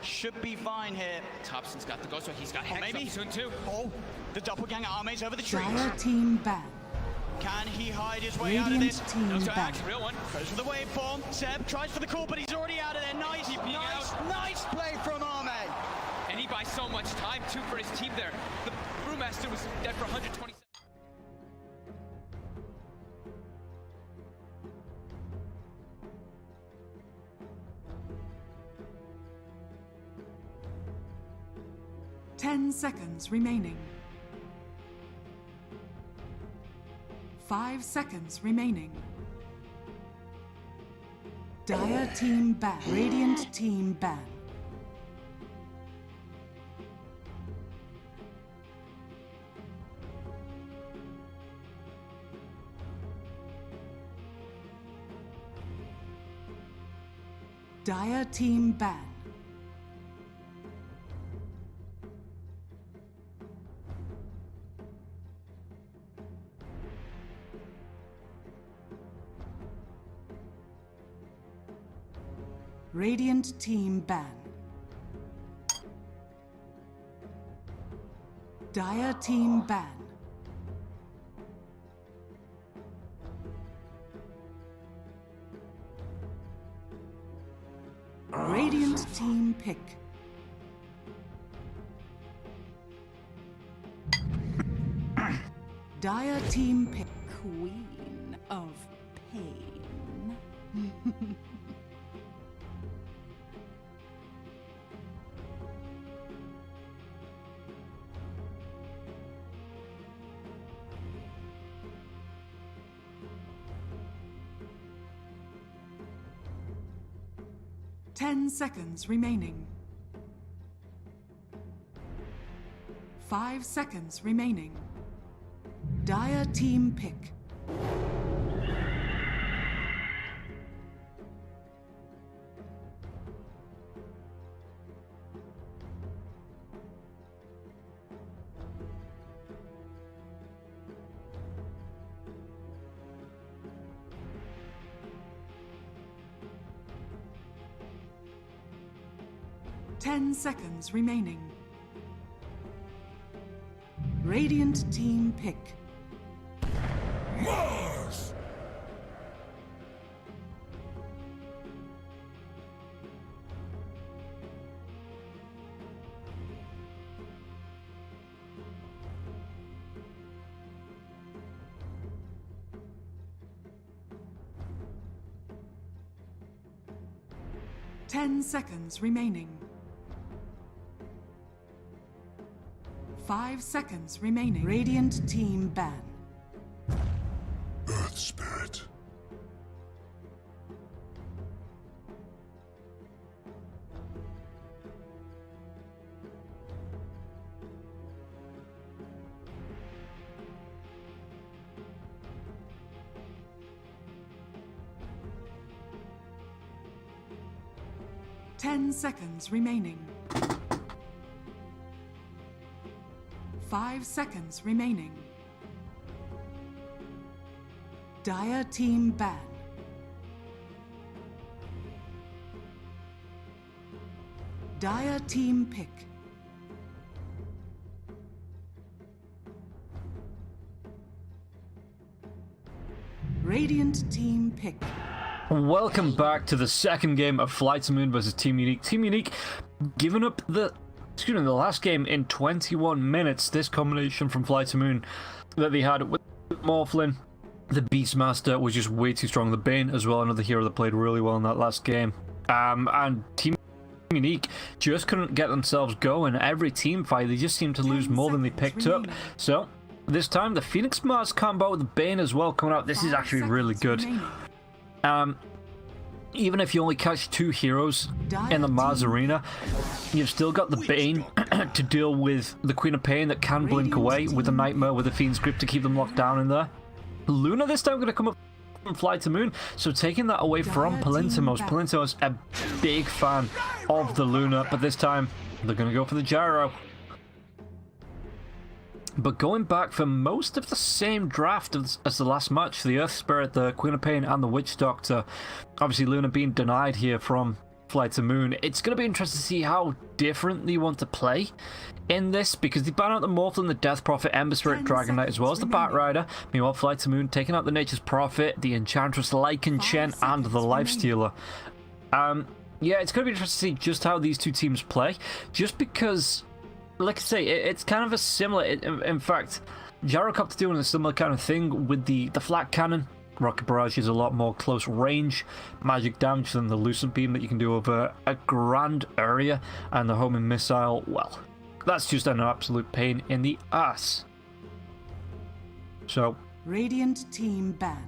should be fine here. Thompson's got the ghost, so he's got Hex maybe up soon too. Oh, the doppelganger Arme's over the trees. Dire team ban. Can he hide his way out of Radiant this? team No ban. axe, real one. Goes for the waveform. Seb tries for the call, but he's already out of there. Nice, nice play from Arme. And he buys so much time too for his team there. The Brewmaster was dead for 120 seconds. Ten seconds remaining. 5 seconds remaining. Dire team ban. Radiant team ban. Dire team ban. Radiant team ban. Dire team ban. Radiant team pick. Dire team pick. Queen of pain. 10 seconds remaining. 5 seconds remaining. Dire team pick. 10 seconds remaining. Radiant team pick. Mars! 10 seconds remaining. 5 seconds remaining. Radiant team ban. Earth Spirit. Ten seconds remaining. 5 seconds remaining. Dire team ban. Dire team pick. Radiant team pick. Welcome back to the second game of FlyToMoon versus Team Unique. Team Unique giving up the last game in 21 minutes. This combination from FlyToMoon that they had with Morphlin, the Beastmaster was just way too strong. The Bane as well, another hero that played really well in that last game. And Team Unique just couldn't get themselves going. Every team fight, they just seemed to lose more than they picked up. So this time, the Phoenix Mars combo with the Bane as well coming out. This is actually really good. Even if you only catch 2 heroes in the Mars arena, you've still got the Bane to deal with the Queen of Pain that can blink away, with the Nightmare, with the Fiend's Grip to keep them locked down in there. Luna this time going to come up from FlyToMoon, so taking that away from Parimatch. Parimatch a big fan of the Luna, but this time they're going to go for the Gyro. But going back for most of the same draft as the last match, the Earth Spirit, the Queen of Pain, and the Witch Doctor. Obviously, Luna being denied here from FlyToMoon. It's going to be interesting to see how different they want to play in this, because they ban out the Morphlin, the Death Prophet, Ember Spirit, Dragon Knight, as well as the Bat Rider. Meanwhile, FlyToMoon taking out the Nature's Prophet, the Enchantress, Lycan Chen, and the Lifestealer. Yeah, it's going to be interesting to see just how these two teams play, just because, like I say, it's kind of a similar... In fact, Gyrocopter doing a similar kind of thing with the flat cannon. Rocket Barrage is a lot more close range magic damage than the Lucent Beam that you can do over a grand area. And the Homing Missile, well, that's just an absolute pain in the ass. So, Radiant team ban.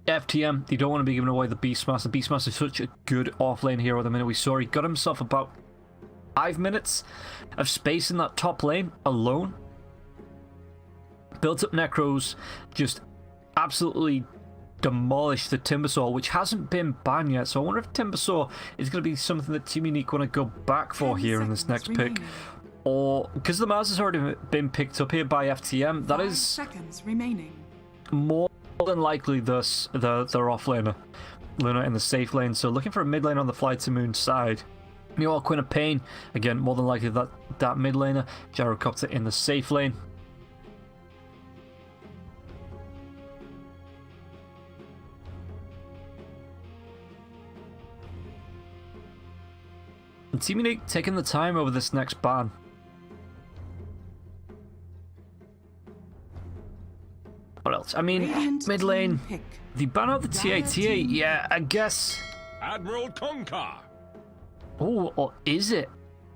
FTM, they don't want to be giving away the Beastmaster. Beastmaster is such a good offlane hero at the minute. We saw he got himself about 5 minutes of space in that top lane alone. Built up Necros, just absolutely demolished the Timbersaw, which hasn't been banned yet. So I wonder if Timbersaw is going to be something that Team Unique want to go back for here in this next pick. Or, because the Mars has already been picked up here by FTM, that is 5 seconds remaining. More than likely their offlaner, Luna in the safe lane. So looking for a mid lane on the FlyToMoon side. Meanwhile, Queen of Pain, again, more than likely that mid laner. Gyrocopter in the safe lane. And Team Unique taking the time over this next ban. What else? I mean, Radiant mid lane, team pick. the ban out the TATA, yeah, I guess. Admiral Conquer. Oh, or is it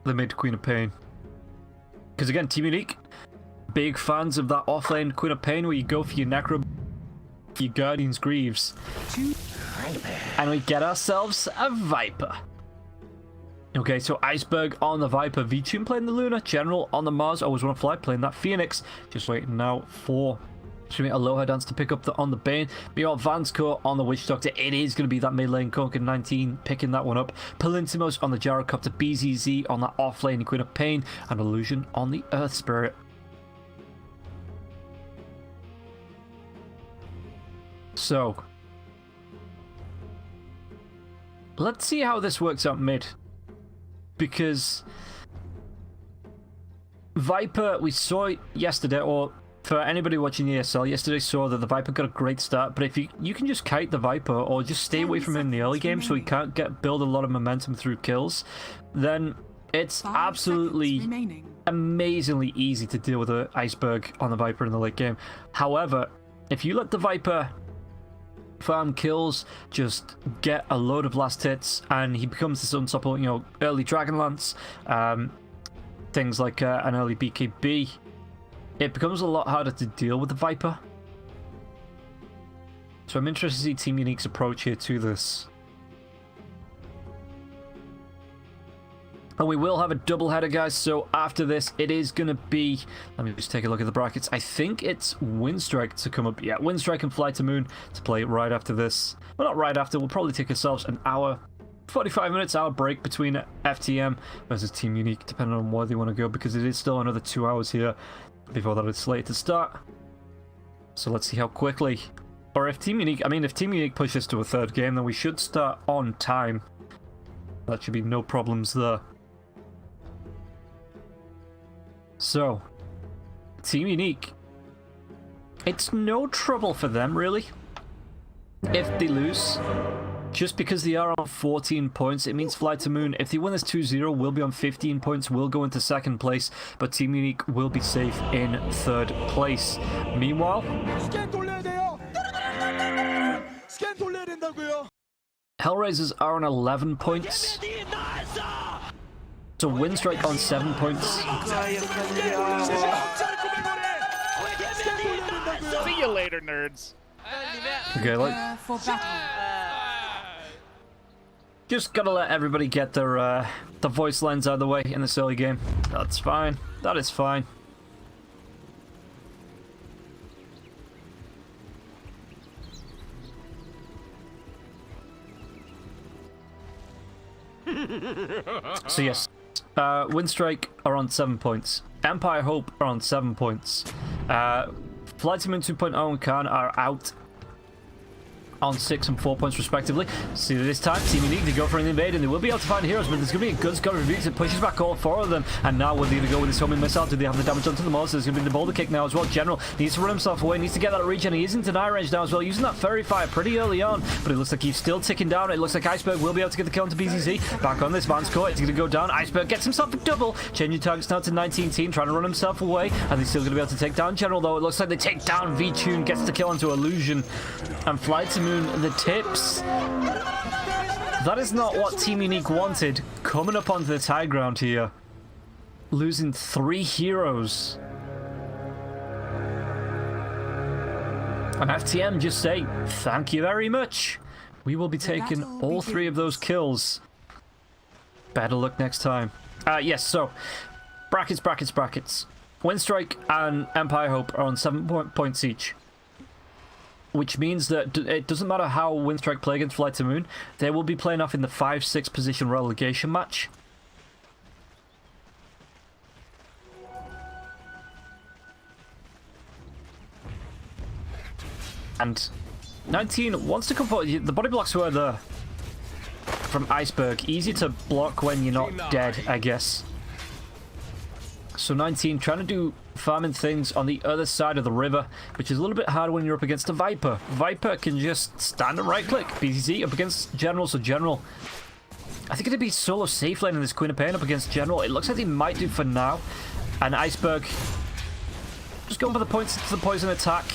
the mid Queen of Pain? Because again, Team Unique, big fans of that offlane Queen of Pain where you go for your Necro, for your Guardian's Greaves. And we get ourselves a Viper. Okay, so Iceberg on the Viper, V-Tune playing the Luna, General on the Mars, Always Wanna Fly playing that Phoenix. Just waiting now for Aloha Dance to pick up on the Bane. Meanwhile, Vansco on the Witch Doctor. It is going to be that mid lane Conquer 19 picking that one up. Palintimos on the Gyrocopter, BZZ on that off lane Queen of Pain, and Illusion on the Earth Spirit. So, let's see how this works out mid. because Viper, we saw yesterday, or for anybody watching ESL, yesterday saw that the Viper got a great start, but if you can just kite the Viper or just stay away from him in the early game so he can't build a lot of momentum through kills, then it's absolutely amazingly easy to deal with an Iceberg on the Viper in the late game. However, if you let the Viper farm kills, just get a load of last hits, and he becomes this unstoppable, you know, early Dragonlance, things like an early BKB, it becomes a lot harder to deal with the Viper. So I'm interested to see Team Unique's approach here to this. And we will have a doubleheader, guys, so after this, it is going to be... Let me just take a look at the brackets. I think it's Windstrike to come up. Yeah, Windstrike and FlyToMoon to play right after this. Well, not right after. We'll probably take ourselves an hour, 45 minutes, hour break between FTM versus Team Unique, depending on where they want to go, because it is still another 2 hours here before that it's slated to start. So let's see how quickly, or if Team Unique, I mean, if Team Unique pushes to a third game, then we should start on time. That should be no problems there. So, Team Unique, it's no trouble for them, really, if they lose. Just because they are on 14 points, it means FlyToMoon, if they win this 2-0, will be on 15 points, will go into second place, but Team Unique will be safe in third place. Meanwhile, Hellraisers are on 11 points. So Windstrike on 7 points. See you later, nerds. Okay, just gotta let everybody get their the voice lines out of the way in this early game. That's fine. That is fine. So yes, Windstrike are on 7 points. Empire Hope are on 7 points. FlyToMoon 2.0 and Khan are out on 6 and 4 points respectively. See this time, Team Unique, they go for an invade and they will be able to find heroes, but there's going to be a good Scott review that pushes back all 4 of them. And now will they either go with this homing missile? Do they have the damage onto the monster? There's going to be the boulder kick now as well. General needs to run himself away, needs to get that regen. He is in deny range now as well, using that Fairy Fire pretty early on, but it looks like he's still ticking down. It looks like Iceberg will be able to get the kill into BZZ. Back on this, Van's court, it's going to go down. Iceberg gets himself a double, changing targets now to 19 team, trying to run himself away, and they're still going to be able to take down General, though. It looks like they take down V-Tune, gets the kill onto Illusion, and FlyToMoon the tips. That is not what Team Unique wanted, coming up onto the high ground here. Losing 3 heroes. And FTM just say, thank you very much. We will be taking all 3 of those kills. Better luck next time. Yes, so, brackets. Windstrike and Empire Hope are on 7 points each. Which means that it doesn't matter how Windstrike play against FlyToMoon, they will be playing off in the 5-6 position relegation match. And 19 wants to come forward. The body blocks were there from Iceberg. Easy to block when you're not dead, I guess. So 19 trying to do farming things on the other side of the river, which is a little bit harder when you're up against a Viper. Viper can just stand and right click. BZZ up against General, so General, I think it'd be solo safe lane in this Queen of Pain up against General. It looks like they might do for now. And Iceberg just going for the points to the poison attack.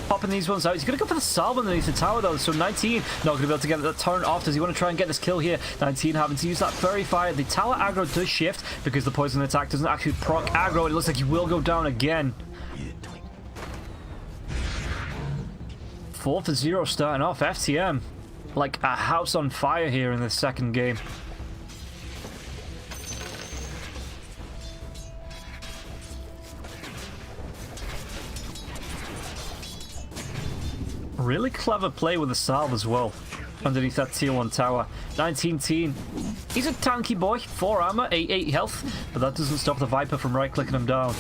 Popping these ones out. He's going to go for the salve underneath the tower though, so 19 not going to be able to get that turn off. Does he want to try and get this kill here? 19 having to use that Fairy Fire. The tower aggro does shift because the poison attack doesn't actually proc aggro. It looks like he will go down again. 4-0 starting off. FTM like a house on fire here in the second game. Really clever play with the salve as well, underneath that tier 1 tower. 19 teen. He's a tanky boy, 4 armor, 8 health, but that doesn't stop the Viper from right-clicking him down.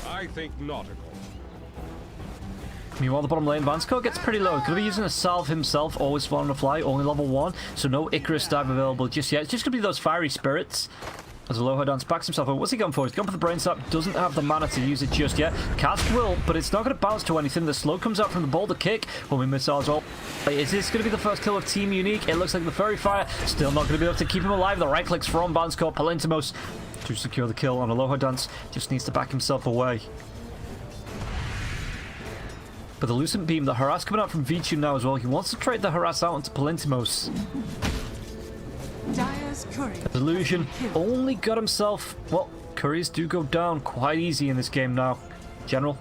I think nautical. Meanwhile, the bottom lane, Vansco gets pretty low. Going to be using a salve himself, always flying on the fly, only level 1, so no Icarus dive available just yet. It's just going to be those fiery spirits. As Aloha Dance backs himself up. What's he going for? He's going for the Brain Sap. Doesn't have the mana to use it just yet. Cast will, but it's not going to bounce to anything. The slow comes out from the boulder kick. Homing missile as well. Is this going to be the first kill of Team Unique? It looks like the Fairy Fire still not going to be able to keep him alive. The right clicks from Vansco. Parimatch to secure the kill on Aloha Dance. Just needs to back himself away. But the Lucent Beam, the harass coming out from V2 now as well. He wants to trade the harass out onto Parimatch. Dire's courier. Illusion only got himself... Well, couriers do go down quite easy in this game now. General.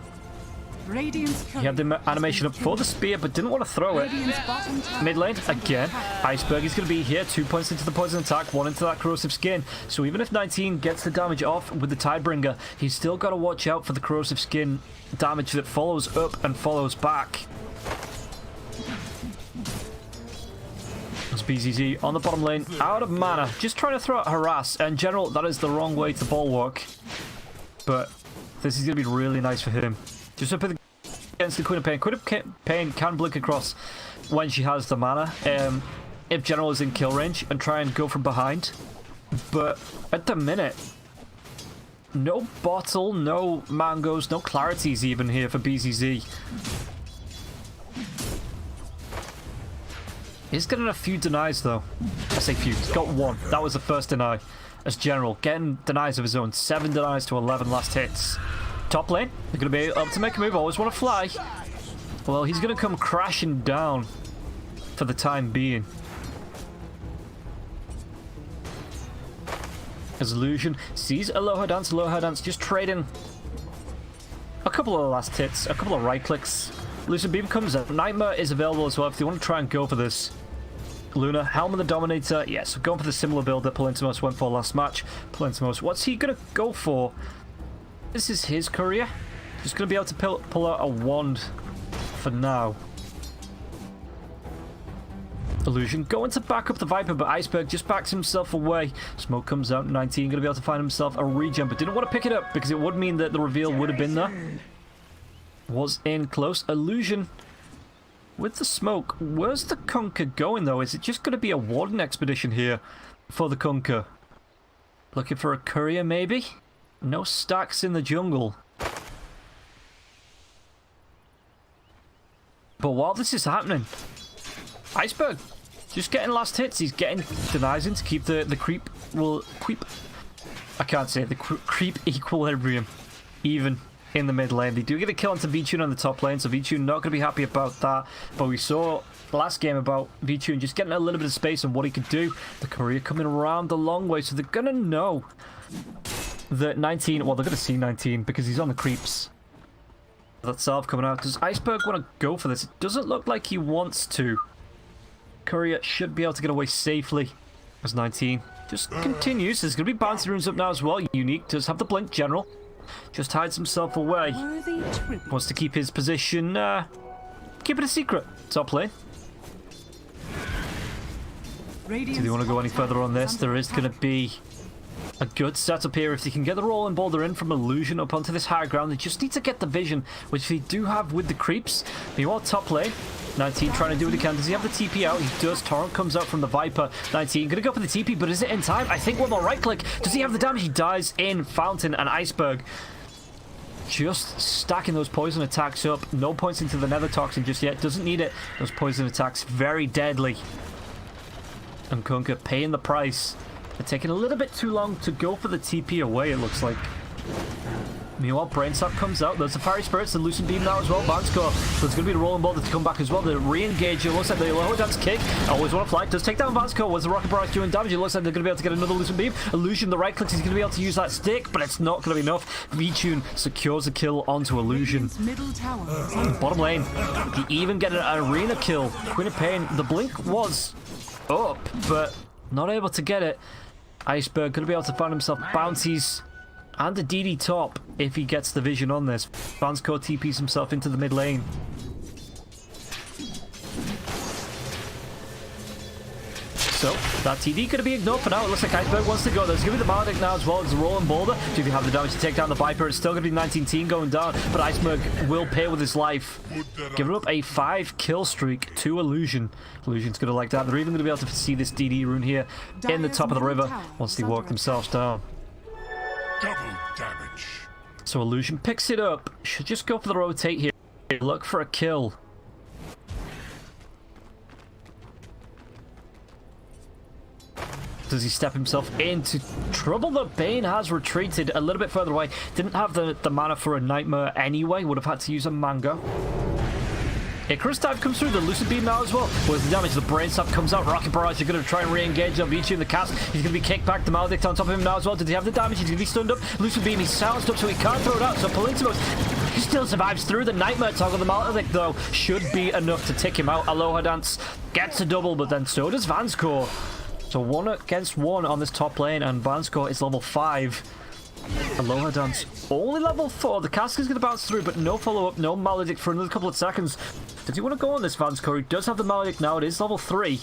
Radiant's He had the animation up for the spear, but didn't want to throw it. Mid lane, again. Iceberg is going to be here. 2 points into the poison attack, 1 into that corrosive skin. So even if 19 gets the damage off with the Tidebringer, he's still got to watch out for the corrosive skin damage that follows up and follows back. It's BZZ on the bottom lane, out of mana. Just trying to throw out harass. And General, that is the wrong way to bulwark. But this is going to be really nice for him. Just up against the Queen of Pain. Queen of Pain can blink across when she has the mana. If General is in kill range and try and go from behind. But at the minute, no bottle, no mangoes, no clarities even here for BZZ. He's getting a few denies though. I say few. He's got 1. That was the first deny. As General, getting denies of his own. 7 denies to 11 last hits. Top lane, they're going to be able to make a move. Always want to fly. Well, he's going to come crashing down for the time being. As Illusion sees Aloha Dance. Aloha Dance just trading a couple of last hits, a couple of right clicks. Lucent Beam comes up. Nightmare is available as well if they want to try and go for this. Luna, Helm of the Dominator. Yes, going for the similar build that Parimatch went for last match. Parimatch, what's he going to go for? This is his courier. Just going to be able to pull out a wand for now. Illusion going to back up the Viper, but Iceberg just backs himself away. Smoke comes out. 19 going to be able to find himself a regen, but didn't want to pick it up because it would mean that the reveal would have been there. Was in close. Illusion with the smoke. Where's the Kunkka going though? Is it just going to be a Warden expedition here for the Kunkka? Looking for a courier maybe? No stacks in the jungle. But while this is happening, Iceberg just getting last hits. He's getting denies in to keep the creep. Well, creep. I can't say it. The creep equilibrium even in the mid lane. They do get a kill onto V-Tune on the top lane, so V-Tune not going to be happy about that. But we saw last game about V-Tune just getting a little bit of space and what he could do. The courier coming around the long way, so they're going to know that 19... Well, they're going to see 19 because he's on the creeps. That salve coming out. Does Iceberg want to go for this? It doesn't look like he wants to. Courier should be able to get away safely as 19 just continues. There's going to be bouncy runes up now as well. Unique does have the blink. General just hides himself away. Wants to keep his position, keep it a secret. Top lane. Do they want to go any further on this? There is going to be a good setup here. If they can get the roll and boulder in from Illusion up onto this high ground, they just need to get the vision, which they do have with the creeps. Meanwhile, top lane, 19 trying to do what he can. Does he have the TP out? He does. Torrent comes out from the Viper. 19 going to go for the TP, but is it in time? I think one more right click. Does he have the damage? He dies in Fountain, and Iceberg just stacking those poison attacks up. No points into the Nether Toxin just yet. Doesn't need it. Those poison attacks, very deadly. And Kunkka paying the price. They're taking a little bit too long to go for the TP away, it looks like. Meanwhile, Brain Sap comes out. There's the Fiery Spirits, the Lucent Beam now as well. Vansco. So it's going to be the Rolling Boulder to come back as well. The re-engage. It looks like the Aloha Dance kick. Always want to fly. Does take down Vansco. Was the Rocket Barrage doing damage? It looks like they're going to be able to get another Lucent Beam. Illusion, the right clicks. He's going to be able to use that stick, but it's not going to be enough. V-Tune secures a kill onto Illusion. Bottom lane. They even get an arena kill. Queen of Pain. The blink was up, but not able to get it. Iceberg going to be able to find himself bounties and a DD top if he gets the vision on this. Vansco TPs himself into the mid lane. so that TD going to be ignored for now. It looks like Iceberg wants to go. There's going to be the Maledict now as well as the Rolling Boulder. Do you have the damage to take down the Viper? It's still going to be 19 team going down, but Iceberg will pay with his life. Giving up a 5-kill streak to Illusion. Illusion's going to like that. They're even going to be able to see this DD rune here in the top of the river once they walk themselves down. Double damage. So Illusion picks it up. Should just go for the rotate here. Look for a kill. Does he step himself into trouble? The Bane has retreated a little bit further away. Didn't have the mana for a Nightmare anyway. Would have had to use a Mango. Icarus Dive comes through, the Lucid Beam now as well. With the damage, the Brain Sap comes out. Rocket Barrage are going to try and re-engage Avicii in the cast. He's going to be kicked back. The Maledict on top of him now as well. Did he have the damage? He's going to be stunned up. Lucid Beam, he's silenced up so he can't throw it out. So Palintimos, he still survives through the Nightmare toggle. The Maledict, though, should be enough to tick him out. Aloha Dance gets a double, but then so does Vanscore. So 1 against 1 on this top lane, and Vanscore is level 5. Aloha Dance only level 4. The cask is going to bounce through, but no follow-up, no Maledict for another couple of seconds. Does he want to go on this Vanscore? He does have the Maledict now. It is level 3.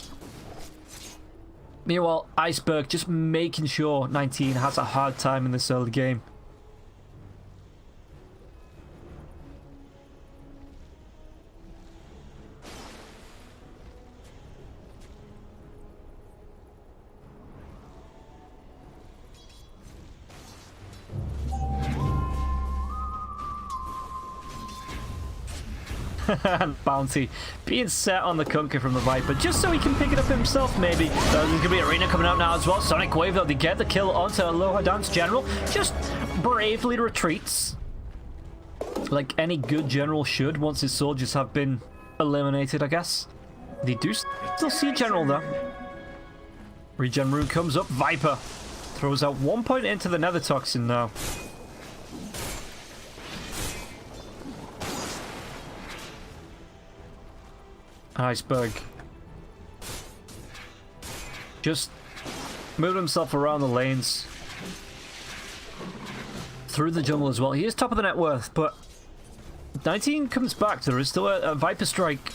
Meanwhile, Iceberg just making sure 19 has a hard time in this early game. And Bounty being set on the Kunkka from the Viper just so he can pick it up himself, maybe. There's going to be Arena coming out now as well. Sonic Wave, though, they get the kill onto Aloha Dance General. Just bravely retreats. Like any good general should once his soldiers have been eliminated, I guess. They do still see General, though. Regen Rune comes up. Viper throws out 1 point into the Nether Toxin now. Iceberg just moving himself around the lanes through the jungle as well. He is top of the net worth, but 19 comes back. There is still a Viper Strike.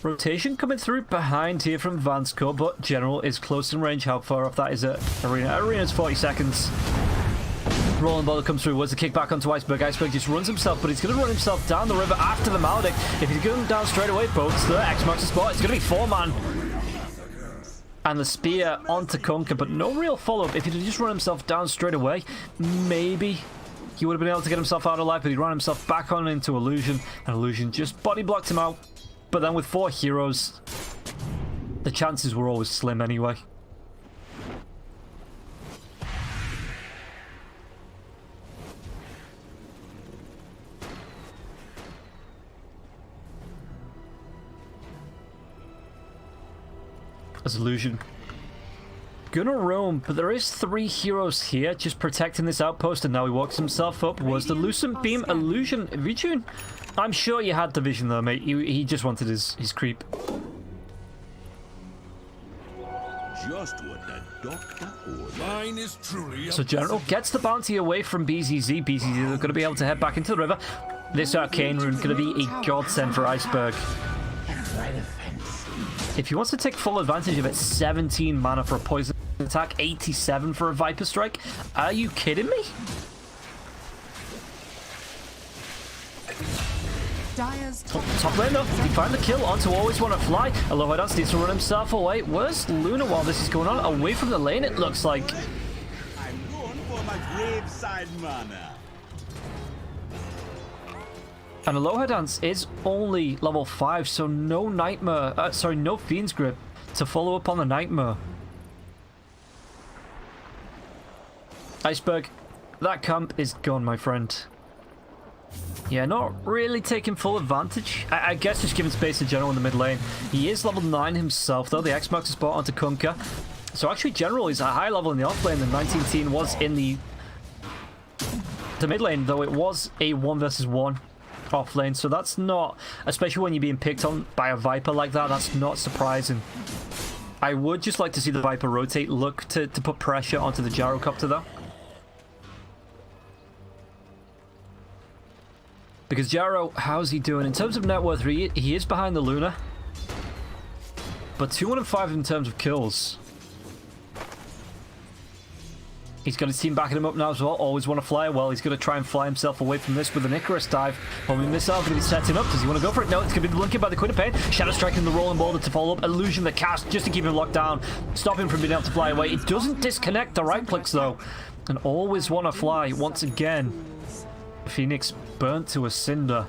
Rotation coming through behind here from Vanscore, but General is close in range. How far off that is it? Arena? Arena's 40 seconds. Rolling Boulder comes through. Where's the kick back onto Iceberg? Iceberg just runs himself, but he's going to run himself down the river after the Maledict. If he's going down straight away, both the X marks the spot. It's going to be 4-man. And the spear onto Kunkka, but no real follow-up. If he'd just run himself down straight away, maybe he would have been able to get himself out alive, but he ran himself back on into Illusion, and Illusion just body blocked him out. But then with 4 heroes, the chances were always slim anyway. As Illusion gonna roam, but there is 3 heroes here just protecting this outpost, and now he walks himself up. Was the Lucent Beam Illusion Vitune? I'm sure you had the vision though, mate. He just wanted his creep. Just what the doctor ordered. Mine is truly. So General gets the bounty away from BZZ. BZZ are going to be able to head back into the river. This Arcane Rune going to be a godsend for Iceberg. If he wants to take full advantage of it, 17 mana for a poison attack, 87 for a Viper Strike. Are you kidding me? Top lane though, he found the kill onto Always Wanna Fly. Aloha Dance needs to run himself away. Where's Luna while this is going on? Away from the lane, it looks like. I'm going for my graveside mana. And Aloha Dance is only level 5, so no Nightmare, no Fiend's Grip to follow up on the Nightmare. Iceberg, that camp is gone, my friend. Yeah, not really taking full advantage. I guess just giving space to General in the mid lane. He is level 9 himself, though. The X marks the spot onto Kunkka. So actually, General is a higher level in the off lane than 19 was in the mid lane, though it was a 1 versus 1. Off lane, so that's not, especially when you're being picked on by a Viper like that, that's not surprising. I would just like to see the Viper rotate, look to put pressure onto the Gyrocopter though. Because Gyro, how's he doing? In terms of net worth, he is behind the Luna. but 205 in terms of kills. He's got his team backing him up now as well. Always want to fly. Well, he's going to try and fly himself away from this with an Icarus dive. Homing missile going to be setting up. Does he want to go for it? No, it's going to be blinking by the Queen of Pain. Shadow striking the rolling boulder to follow up. Illusion the cast just to keep him locked down. Stop him from being able to fly away. It doesn't disconnect the right clicks though. And always want to fly once again. Phoenix burnt to a cinder.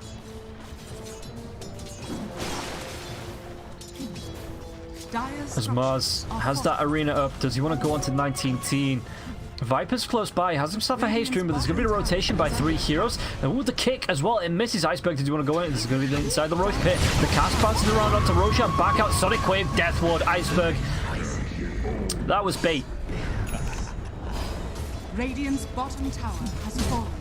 As Mars has that arena up, does he want to go on to 19-teen? Viper's close by, has himself a haste room, but there's going to be a rotation by 3 heroes. And with the kick as well, it misses Iceberg. Did you want to go in? This is going to be inside the Royce pit. The cast bounces around onto Roshan, back out, Sonic Wave, Death Ward, Iceberg. That was bait. Radiant's bottom tower has fallen.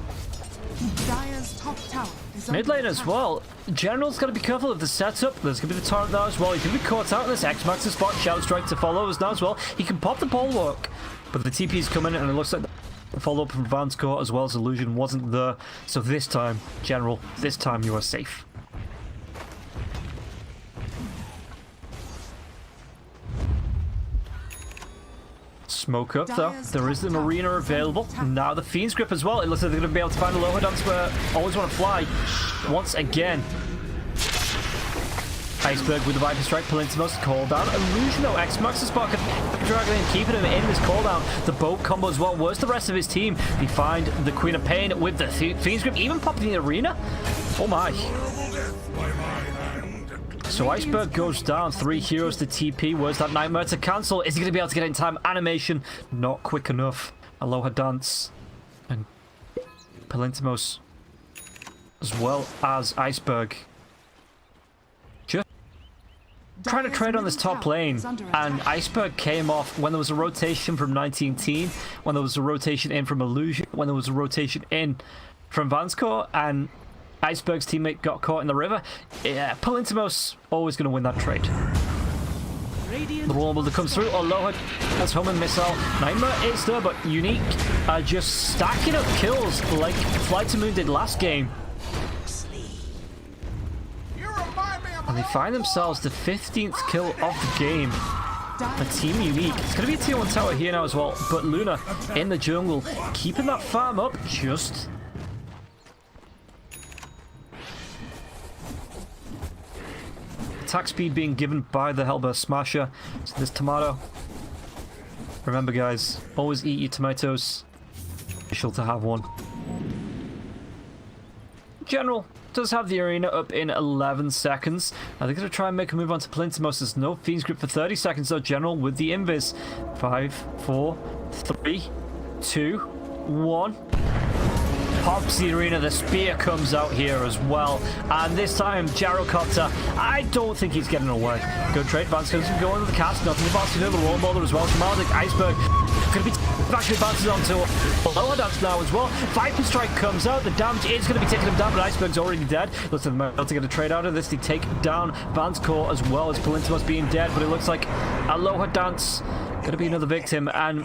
Dire's top tower is Mid lane as well. General's got to be careful of the setup. There's going to be the torrent there as well. He's going to be caught out in this X-Max's spot. Shout Strike to follow us now as well. He can pop the bulwark, but the TP's coming and it looks like the follow-up from Van's Court as well as Illusion wasn't there. So this time, General, this time you are safe. Smoke up though. There is an arena available. Now the Fiend's Grip as well. It looks like they're going to be able to find a lower dance where always want to fly. Once again. Iceberg with the Viper Strike. Palintimos call down. Illusion though. X-Max the spot. Dragging him, keeping him in this call down. The boat combo as well. Where's the rest of his team? They find the Queen of Pain with the Fiend's Grip. Even popping the arena. Oh my. So Iceberg goes down. 3 heroes to TP. Where's that Nightmare to cancel? Is he going to be able to get it in time? Animation. Not quick enough. Aloha Dance. And Palintimos. As well as Iceberg. Just trying to trade on this top lane. And Iceberg came off when there was a rotation from 19-teen. When there was a rotation in from Illusion. When there was a rotation in from Vanscore. And Iceberg's teammate got caught in the river. Yeah, Palintimos always going to win that trade. The Rumble that comes through. Aloha has home and missile. Nightmare is there, but Unique are just stacking up kills like FlyToMoon did last game. And they find themselves the 15th kill of the game. A Team Unique. It's going to be a tier 1 tower here now as well. But Luna in the jungle, keeping that farm up just... Attack speed being given by the Hellburst Smasher. So this tomato. Remember guys, always eat your tomatoes. Special to have one. General does have the arena up in 11 seconds. Now they're going to try and make a move on to Palintimos. There's no Fiend's Grip for 30 seconds though. General with the invis. 5, 4, 3, 2, 1. Pops the arena, the spear comes out here as well, and this time Gyrocopter, I don't think he's getting away. Good trade, Vance comes from going to the cast, nothing about to do, the roll boulder as well, Shamardic, Iceberg, going to be actually bounces onto a lower dance now as well. Viper Strike comes out, the damage is going to be taking him down, but Iceberg's already dead. Looks like they're able to get a trade out of this. They take down Vance Core as well as Palintimos being dead, but it looks like Aloha Dance going to be another victim, and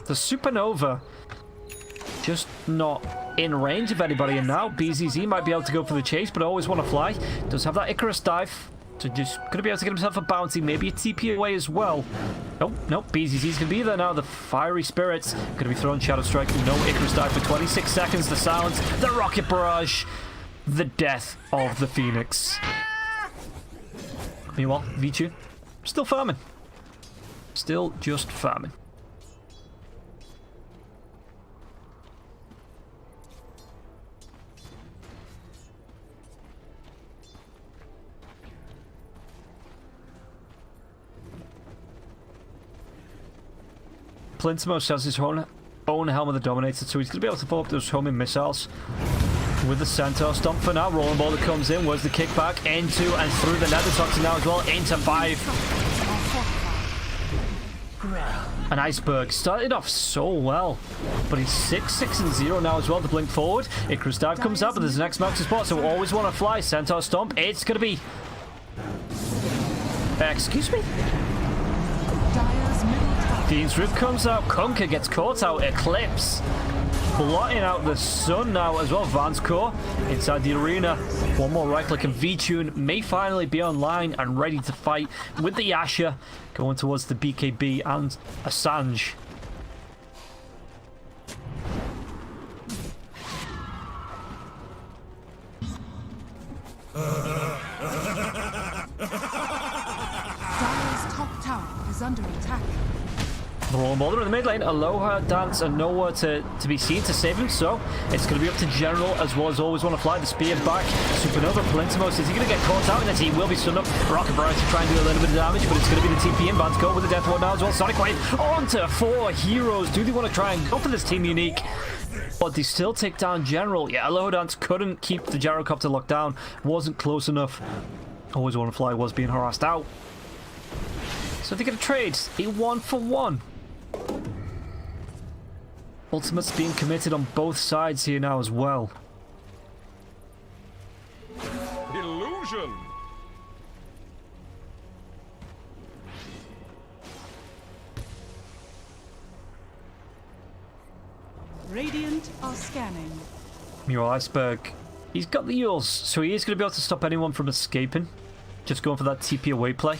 the Supernova just not in range of anybody, and now BZZ might be able to go for the chase, but I always want to fly. Does have that Icarus dive, so just going to be able to get himself a bounty, maybe a TP away as well. Nope, BZZ's going to be there now. The Fiery Spirits going to be throwing Shadow Strike. No Icarus dive for 26 seconds. The silence, the Rocket Barrage, the death of the Phoenix. Meanwhile, Vichu still farming. Still just farming. Palintimos has his own Helm of the Dominator, so he's going to be able to follow up those homing missiles with the Centaur Stomp for now. Rolling ball that comes in. Where's the kickback? Into and through the Nether Toxin now as well. Into 5. An Iceberg started off so well, but he's 6-6-0 now as well to blink forward. Icarus Dive comes up, but there's an X-Max spot, so always want to fly. Centaur Stomp. It's going to be... excuse me? Dire's middle tower Fiend's Grip comes out. Conker gets caught out. Eclipse. blotting out the sun now as well. Vanscore inside the arena. One more right click and V-Tune may finally be online and ready to fight with the Asher going towards the BKB and Assange. Dire's top tower is under attack. The Rolling Boulder in the mid lane. Aloha Dance are nowhere to be seen to save him, so it's going to be up to General as well as always want to fly the spear back. Supernova, Palintimos, is he going to get caught out? And he will be stunned up. Rocket Barrage to try and do a little bit of damage, but it's going to be the TP in. Vans go with the Death Ward now as well. Sonic Wave onto 4 heroes. Do they want to try and go for this team unique? But they still take down General. Yeah, Aloha Dance couldn't keep the gyrocopter locked down. Wasn't close enough. Always want to fly was being harassed out. So they get a trade. A 1-for-1. Ultimate's being committed on both sides here now as well. Illusion. Radiant are scanning. Your Iceberg. He's got the Yules, so he is going to be able to stop anyone from escaping. Just going for that TP away play.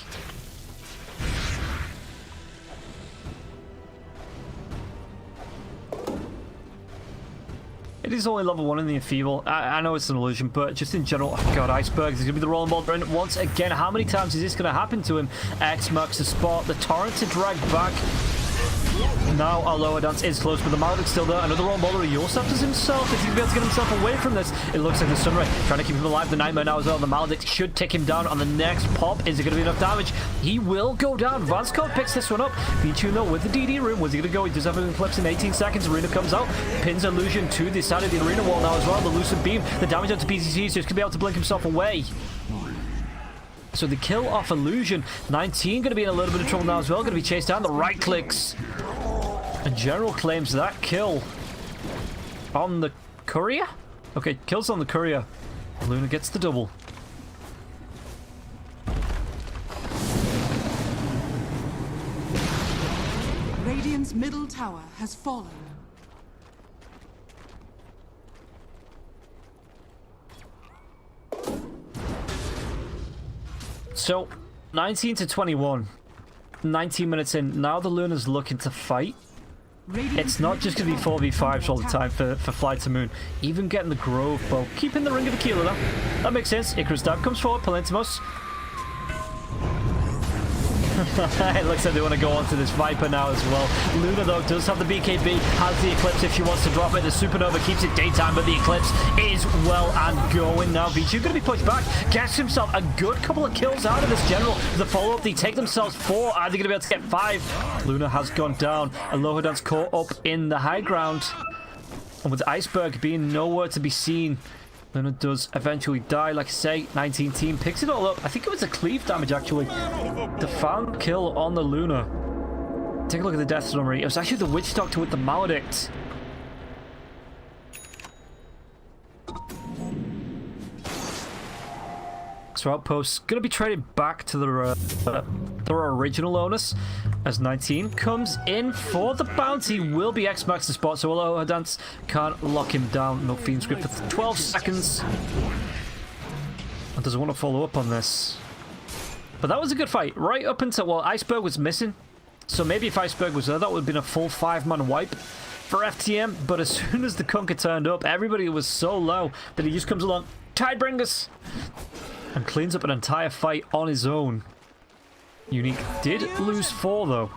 It is only level 1 in the Enfeeble. I know it's an illusion, but just in general, oh god, Iceberg is going to be the Rolling Boulder. And once again, how many times is this going to happen to him? X marks the spot. The Torrent to drag back. Now our lower dance is close, but the Maledict's still there. Another Rolling Boulder. Yourself as himself. Is he going to be able to get himself away from this? It looks like the Sunray trying to keep him alive. The Nightmare now as well. The Maledict should take him down on the next pop. Is it going to be enough damage? He will go down. Vanscore picks this one up. V-Tune though with the DD room. Where's he going to go? He does have an Eclipse in 18 seconds. Arena comes out. Pins Illusion to the side of the arena wall now as well. The Lucid Beam. The damage onto PCC, so he's going to be able to blink himself away. So the kill off Illusion. 19 going to be in a little bit of trouble now as well. Going to be chased down. The right clicks. And General claims that kill on the courier? Okay, kills on the courier. Luna gets the double. Radiant's middle tower has fallen. So, 19 to 21. 19 minutes in. Now the Luna's looking to fight. It's not just going to be 4v5s all the time for FlyToMoon. Even getting the Grove Bow. Keeping the Ring of Aquila though. That makes sense. Icarus Dab comes forward. Palintimos. It looks like they want to go on to this Viper now as well. Luna though does have the BKB. Has the Eclipse if she wants to drop it. The Supernova keeps it daytime, but the Eclipse is well and going now. V2 going to be pushed back. Gets himself a good couple of kills out of this General. The follow-up, they take themselves 4. Are they going to be able to get 5? Luna has gone down. Aloha Dance caught up in the high ground. And with the Iceberg being nowhere to be seen, Luna does eventually die. Like I say, 19 team picks it all up. I think it was a cleave damage actually. The found kill on the Luna. Take a look at the death summary. It was actually the Witch Doctor with the Maledict. So Outposts going to be traded back to their original owners as 19 comes in for the bounty. Will be X-Max the spot, so Aloha Dance can't lock him down. No Fiend Script for 12 seconds. And doesn't want to follow up on this. But that was a good fight. Right up until, well, Iceberg was missing. So maybe if Iceberg was there, that would have been a full 5-man wipe for FTM. But as soon as the Conker turned up, everybody was so low that he just comes along, Tidebringers, and cleans up an entire fight on his own. Unique did lose 4 though.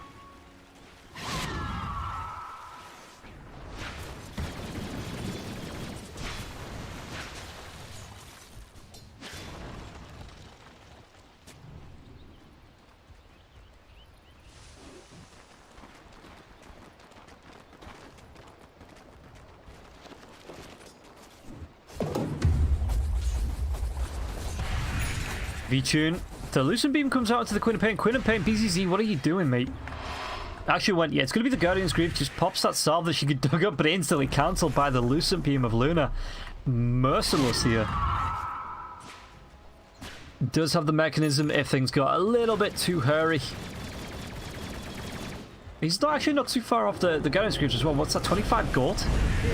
V-Tune. The Lucent Beam comes out to the Queen of Pain. Queen of Pain, BZZ, what are you doing, mate? Actually went, yeah, it's going to be the Guardian's Grief. Just pops that salve that she could dug up, but instantly cancelled by the Lucent Beam of Luna. Merciless here. Does have the mechanism if things got a little bit too hairy. He's not actually not too far off the guidance screens as well. What's that, 25 gold?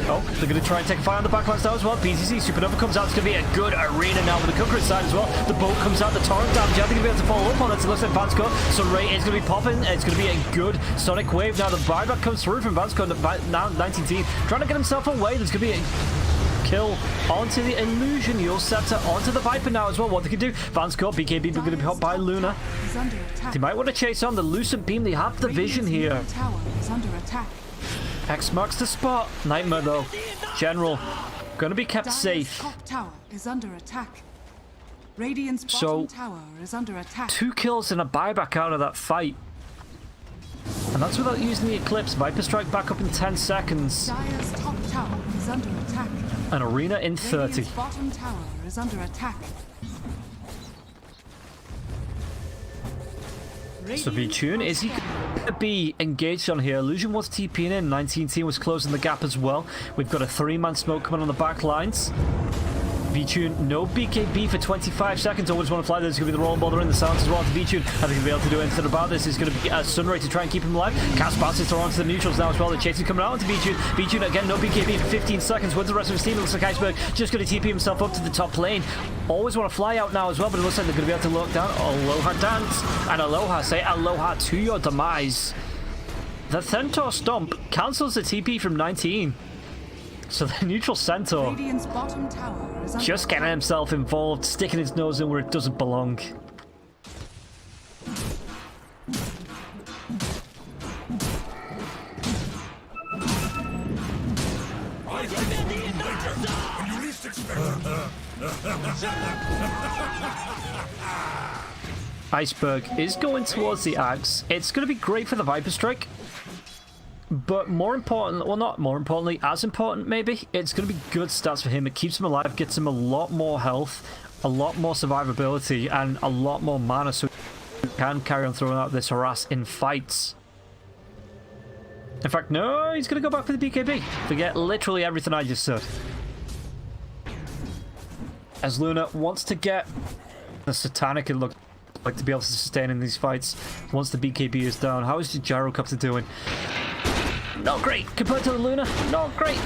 Oh, they're going to try and take a fight on the backlines now as well. BTC Supernova comes out. It's going to be a good arena now with the Cooker side as well. The boat comes out. The torrent damage. Are they going to be able to follow up on it? It looks like Vansco. So Ray is going to be popping. It's going to be a good Sonic Wave. Now the buyback comes through from Vansco. Now 19 team. Trying to get himself away. There's going to be a kill onto the Illusion. You'll set onto the Viper now as well. What they can do. Vansco, BKB are going to be hit by Luna. They might want to chase on the Lucent Beam. They have the vision here. Tower is under attack. X marks the spot. Nightmare though. General. Gonna be kept Dire's safe. top tower is under attack. Radiant's So, bottom tower is under attack. 2 kills and a buyback out of that fight. And that's without using the Eclipse. Viper strike back up in 10 seconds. Dire's top tower is under attack. An arena in 30. Radiant's bottom tower is under attack. So VTune, is he going to be engaged on here? Illusion was TPing in. 19 team was closing the gap as well. We've got a 3-man smoke coming on the back lines. VTune, no BKB for 25 seconds. Always want to fly. There's going to be the rolling boulder in the silence as well to VTune. I think he'll be able to do anything about this. Is going to be a Sunray to try and keep him alive. Cast bounces throw onto the neutrals now as well. The chasing coming out onto VTune. VTune again, no BKB for 15 seconds. Wins the rest of his team. It looks like Iceberg just going to TP himself up to the top lane. Always want to fly out now as well, but it looks like they're going to be able to lock down. Aloha dance. And Aloha, say aloha to your demise. The Centaur Stomp cancels the TP from 19. So the neutral Centaur Radiant's bottom tower is under just getting himself involved, sticking his nose in where it doesn't belong. Iceberg is going towards the Axe. It's going to be great for the Viper Strike. But more important, well, not more importantly, as important maybe, it's going to be good stats for him. It keeps him alive, gets him a lot more health, a lot more survivability, and a lot more mana, so he can carry on throwing out this harass in fights. In fact, no, he's going to go back for the BKB. Forget literally everything I just said. As Luna wants to get the Satanic, it looks like, to be able to sustain in these fights once the BKB is down. How is the Gyrocopter doing? Not great compared to the Luna. Not great.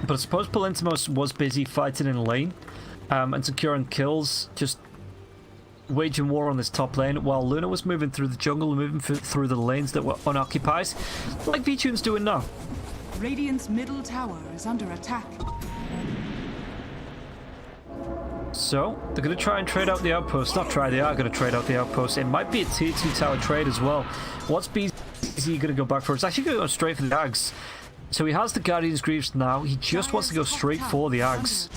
But I suppose Palintimos was busy fighting in lane and securing kills, just waging war on this top lane, while Luna was moving through the jungle and moving through the lanes that were unoccupied, like VTune's doing now. Radiant's middle tower is under attack. So, they're going to try and trade out the outpost. Not try, they are going to trade out the outpost. It might be a tier 2 tower trade as well. What's BZ going to go back for? It's actually going to go straight for the Ags. So he has the Guardian's Greaves now. He just wants to go straight for the Ags.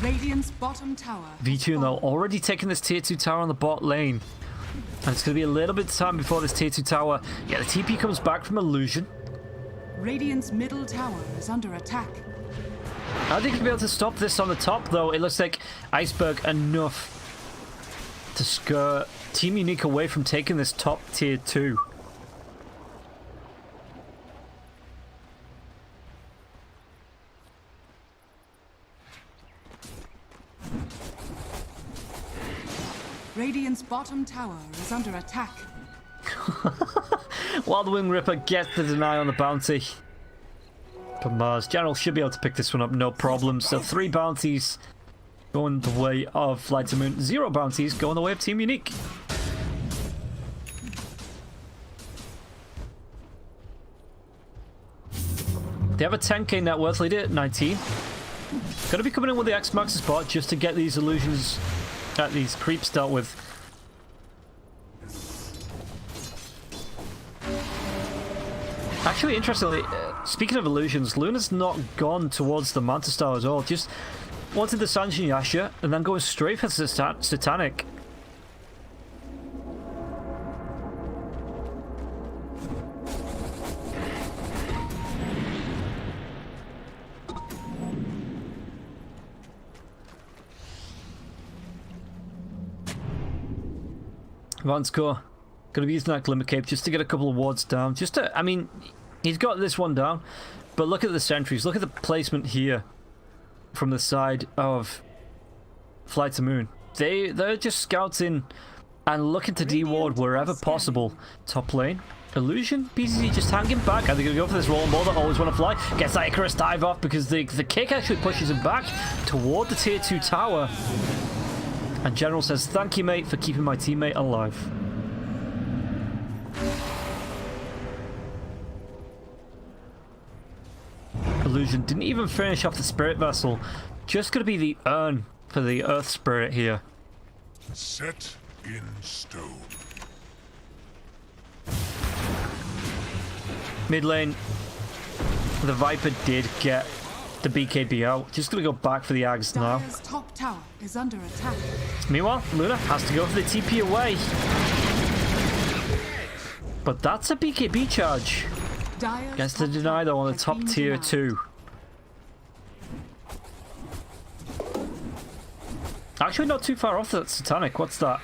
Radiant's bottom tower. V2 though, already taking this tier 2 tower on the bot lane. And it's going to be a little bit of time before this tier 2 tower. Yeah, the TP comes back from Illusion. Radiant's middle tower is under attack. Are they going to be able to stop this on the top, though? It looks like Iceberg enough to scare Team Unique away from taking this top tier 2. Radiant's bottom tower is under attack. Wild Wing Ripper gets the deny on the bounty. But Mars General should be able to pick this one up, no problem. So 3 bounties going the way of FlyToMoon. 0 bounties going the way of Team Unique. They have a 10k net worth leader at 19. Gonna be coming in with the X Max spot just to get these illusions, these creeps dealt with. Actually, interestingly, speaking of illusions, Luna's not gone towards the Manta Star at all. Just wanted the Sanjin Yasha and then going straight for Satanic. Vansco gonna be using that Glimmer Cape just to get a couple of wards down. Just to, I mean, he's got this one down, but look at the sentries. Look at the placement here from the side of FlyToMoon. They're just scouting and looking to deward wherever possible. Top lane. Illusion, BCC just hanging back. Are they going to go for this rolling ball that always want to fly? Gets that Icarus dive off because the kick actually pushes him back toward the tier 2 tower. And General says, thank you, mate, for keeping my teammate alive. Illusion didn't even finish off the Spirit Vessel. Just going to be the urn for the Earth Spirit here. Set in stone. Mid lane, the Viper did get the BKB out. Just going to go back for the Ags now. Dire's top tower is under attack. Meanwhile, Luna has to go for the TP away. But that's a BKB charge. Dire's Gets to top deny tower though on the has top been tier denied. 2. Actually, not too far off that Satanic. What's that?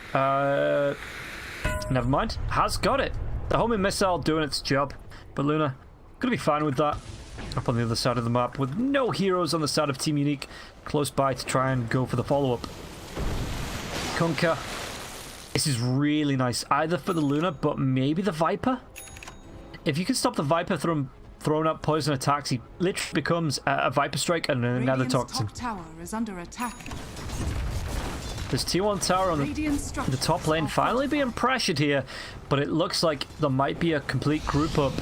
Never mind. Has got it. The homing missile doing its job. But Luna, gonna be fine with that. Up on the other side of the map with no heroes on the side of Team Unique close by to try and go for the follow-up. Kunkka. This is really nice. Either for the Luna, but maybe the Viper? If you can stop the Viper from throwing up poison attacks, he literally becomes a Viper Strike and another Radiant's Toxin. top tower is under attack. There's tier 1 tower on the top lane finally being pressured here, but it looks like there might be a complete group up.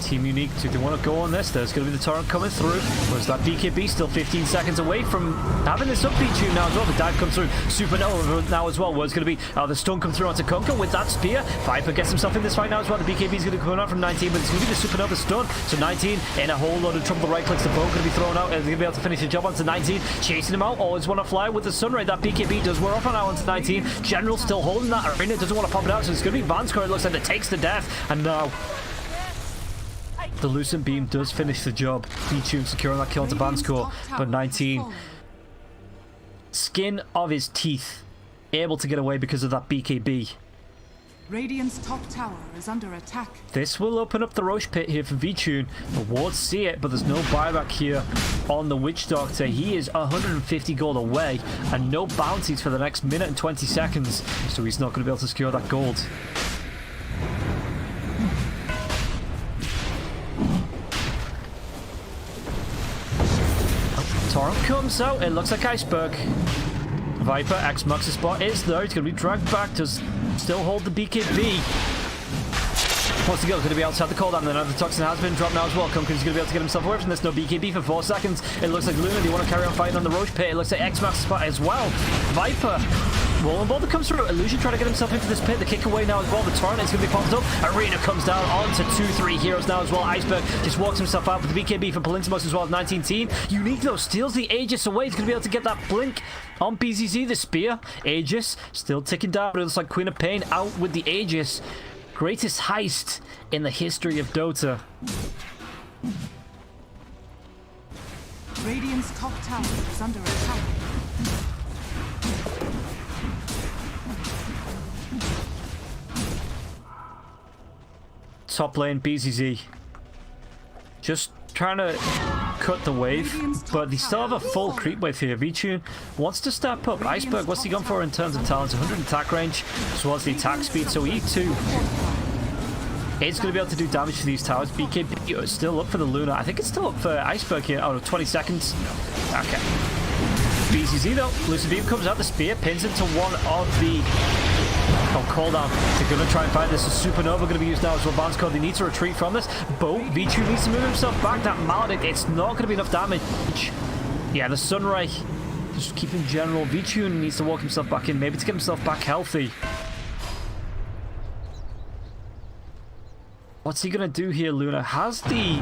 Team Unique, do they want to go on this? There's going to be the torrent coming through. Where's that BKB? Still 15 seconds away from having this upbeat tune now as well. The dive comes through. Supernova now as well. Where's going to be? The stun come through onto Kunkka with that spear. Viper gets himself in this fight now as well. The BKB is going to come out from 19, but it's going to be the Supernova stun. So 19 in a whole lot of trouble. The right clicks, the bow going to be thrown out. They're going to be able to finish the job onto 19. Chasing him out. Always want to fly with the Sunray. That BKB does wear off on now onto 19. General still holding that arena. Doesn't want to pop it out. So it's going to be Vanscore. It looks like that takes the death. And now the Lucent Beam does finish the job. V-Tune securing that kill onto Vanscore, but 19. Skin of his teeth. Able to get away because of that BKB. Radiant's top tower is under attack. This will open up the Roche pit here for V-Tune. The wards see it, but there's no buyback here on the Witch Doctor. He is 150 gold away, and no bounties for the next minute and 20 seconds, so he's not going to be able to secure that gold. Torrent comes out. It looks like Iceberg. Viper, X-Max's spot is there. He's going to be dragged back. Does still hold the BKB. Wants to go. Going to be outside the cooldown. Then the Toxin has been dropped now as well. Kunkka's going to be able to get himself away from this. No BKB for 4 seconds. It looks like Luna, they want to carry on fighting on the Roche pit. It looks like X-Max's spot as well. Viper. Rolling ball that comes through. Illusion trying to get himself into this pit. The kick away now as well. The torrent is going to be popped up. Arena comes down onto 2-3 heroes now as well. Iceberg just walks himself out with the BKB for Palintimos as well as 19 team. Unique though steals the Aegis away. He's going to be able to get that blink on BZZ. The spear. Aegis still ticking down. But it looks like Queen of Pain out with the Aegis. Greatest heist in the history of Dota. Radiant's top tower is under attack. Top lane BZZ. Just trying to cut the wave, but they still have a full creep wave here. V-Tune wants to step up. Iceberg, what's he gone for in terms of talents? 100 attack range as well as the attack speed, so he too is going to be able to do damage to these towers. BKB is still up for the Luna. I think it's still up for Iceberg here out of 20 seconds. Okay. BZZ though, Lucid Beam comes out, the spear pins into one of the cooldown. They're going to try and find this. A Supernova going to be used now as well. Vanscore, they need to retreat from this. V-Tune needs to move himself back. That Maledict, it's not going to be enough damage. Yeah, the Sunray just keeping general. V-Tune needs to walk himself back in, maybe to get himself back healthy. What's he going to do here, Luna? Has the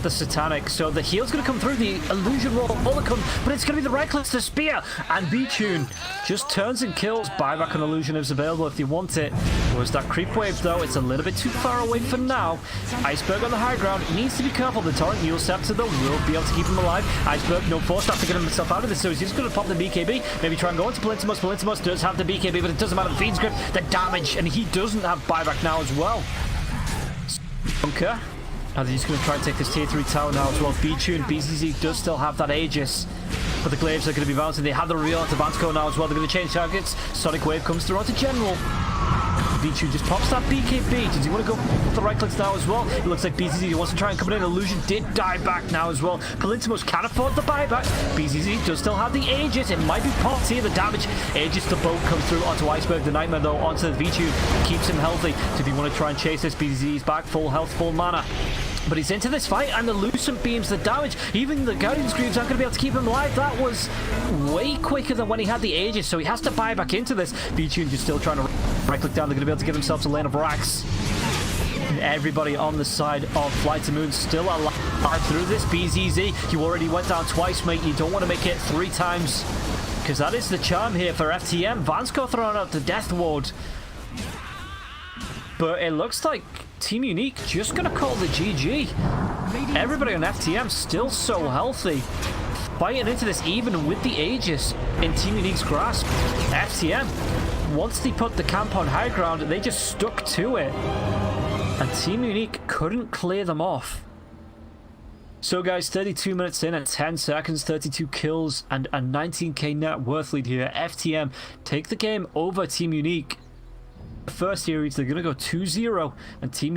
Satanic, so the heal's going to come through, the illusion roll, Vulcan, but it's going to be the right click to spear, and V-Tune just turns and kills. Buyback on illusion is available if you want it. Was that creep wave though? It's a little bit too far away for now. Iceberg on the high ground needs to be careful. The torrent Mule Scepter though will be able to keep him alive. Iceberg, no force to get himself out of this, so he's just going to pop the BKB, maybe try and go into Palintimos. Palintimos does have the BKB, but it doesn't matter. The Fiend's Grip, the damage, and he doesn't have buyback now as well. Kunkka. And he's going to try and take this tier 3 tower now as well. V-Tune, BZZ does still have that Aegis. but the glaives are going to be bouncing. They have the reveal onto Vansco now as well. They're going to change targets. Sonic Wave comes through onto General. V2 just pops that BKB. Does he want to go with the right clicks now as well? It looks like BZZ wants to try and come in. Illusion did die back now as well. Palintimos can afford the buyback. BZZ does still have the Aegis. It might be popped here. The damage. Aegis to boat comes through onto Iceberg. The Nightmare though onto the V2. Keeps him healthy. So if you want to try and chase this, BZZ is back. Full health, full mana. But he's into this fight, and the Lucent Beams, the damage, even the Guardian Screams aren't going to be able to keep him alive. That was way quicker than when he had the Aegis, so he has to buy back into this. V-Tune just still trying to right-click down. They're going to be able to get themselves a lane of racks. And everybody on the side of FlyToMoon still alive through this. BZZ, you already went down twice, mate. You don't want to make it 3 times, because that is the charm here for FTM. Vansco throwing out the Death Ward. But it looks like Team Unique just gonna call the GG. Everybody on FTM still so healthy. Fighting into this even with the Aegis in Team Unique's grasp. FTM, once they put the camp on high ground, they just stuck to it. And Team Unique couldn't clear them off. So guys, 32 minutes in at 10 seconds, 32 kills, and a 19k net worth lead here. FTM take the game over Team Unique. The first series, they're going to go 2-0, and Team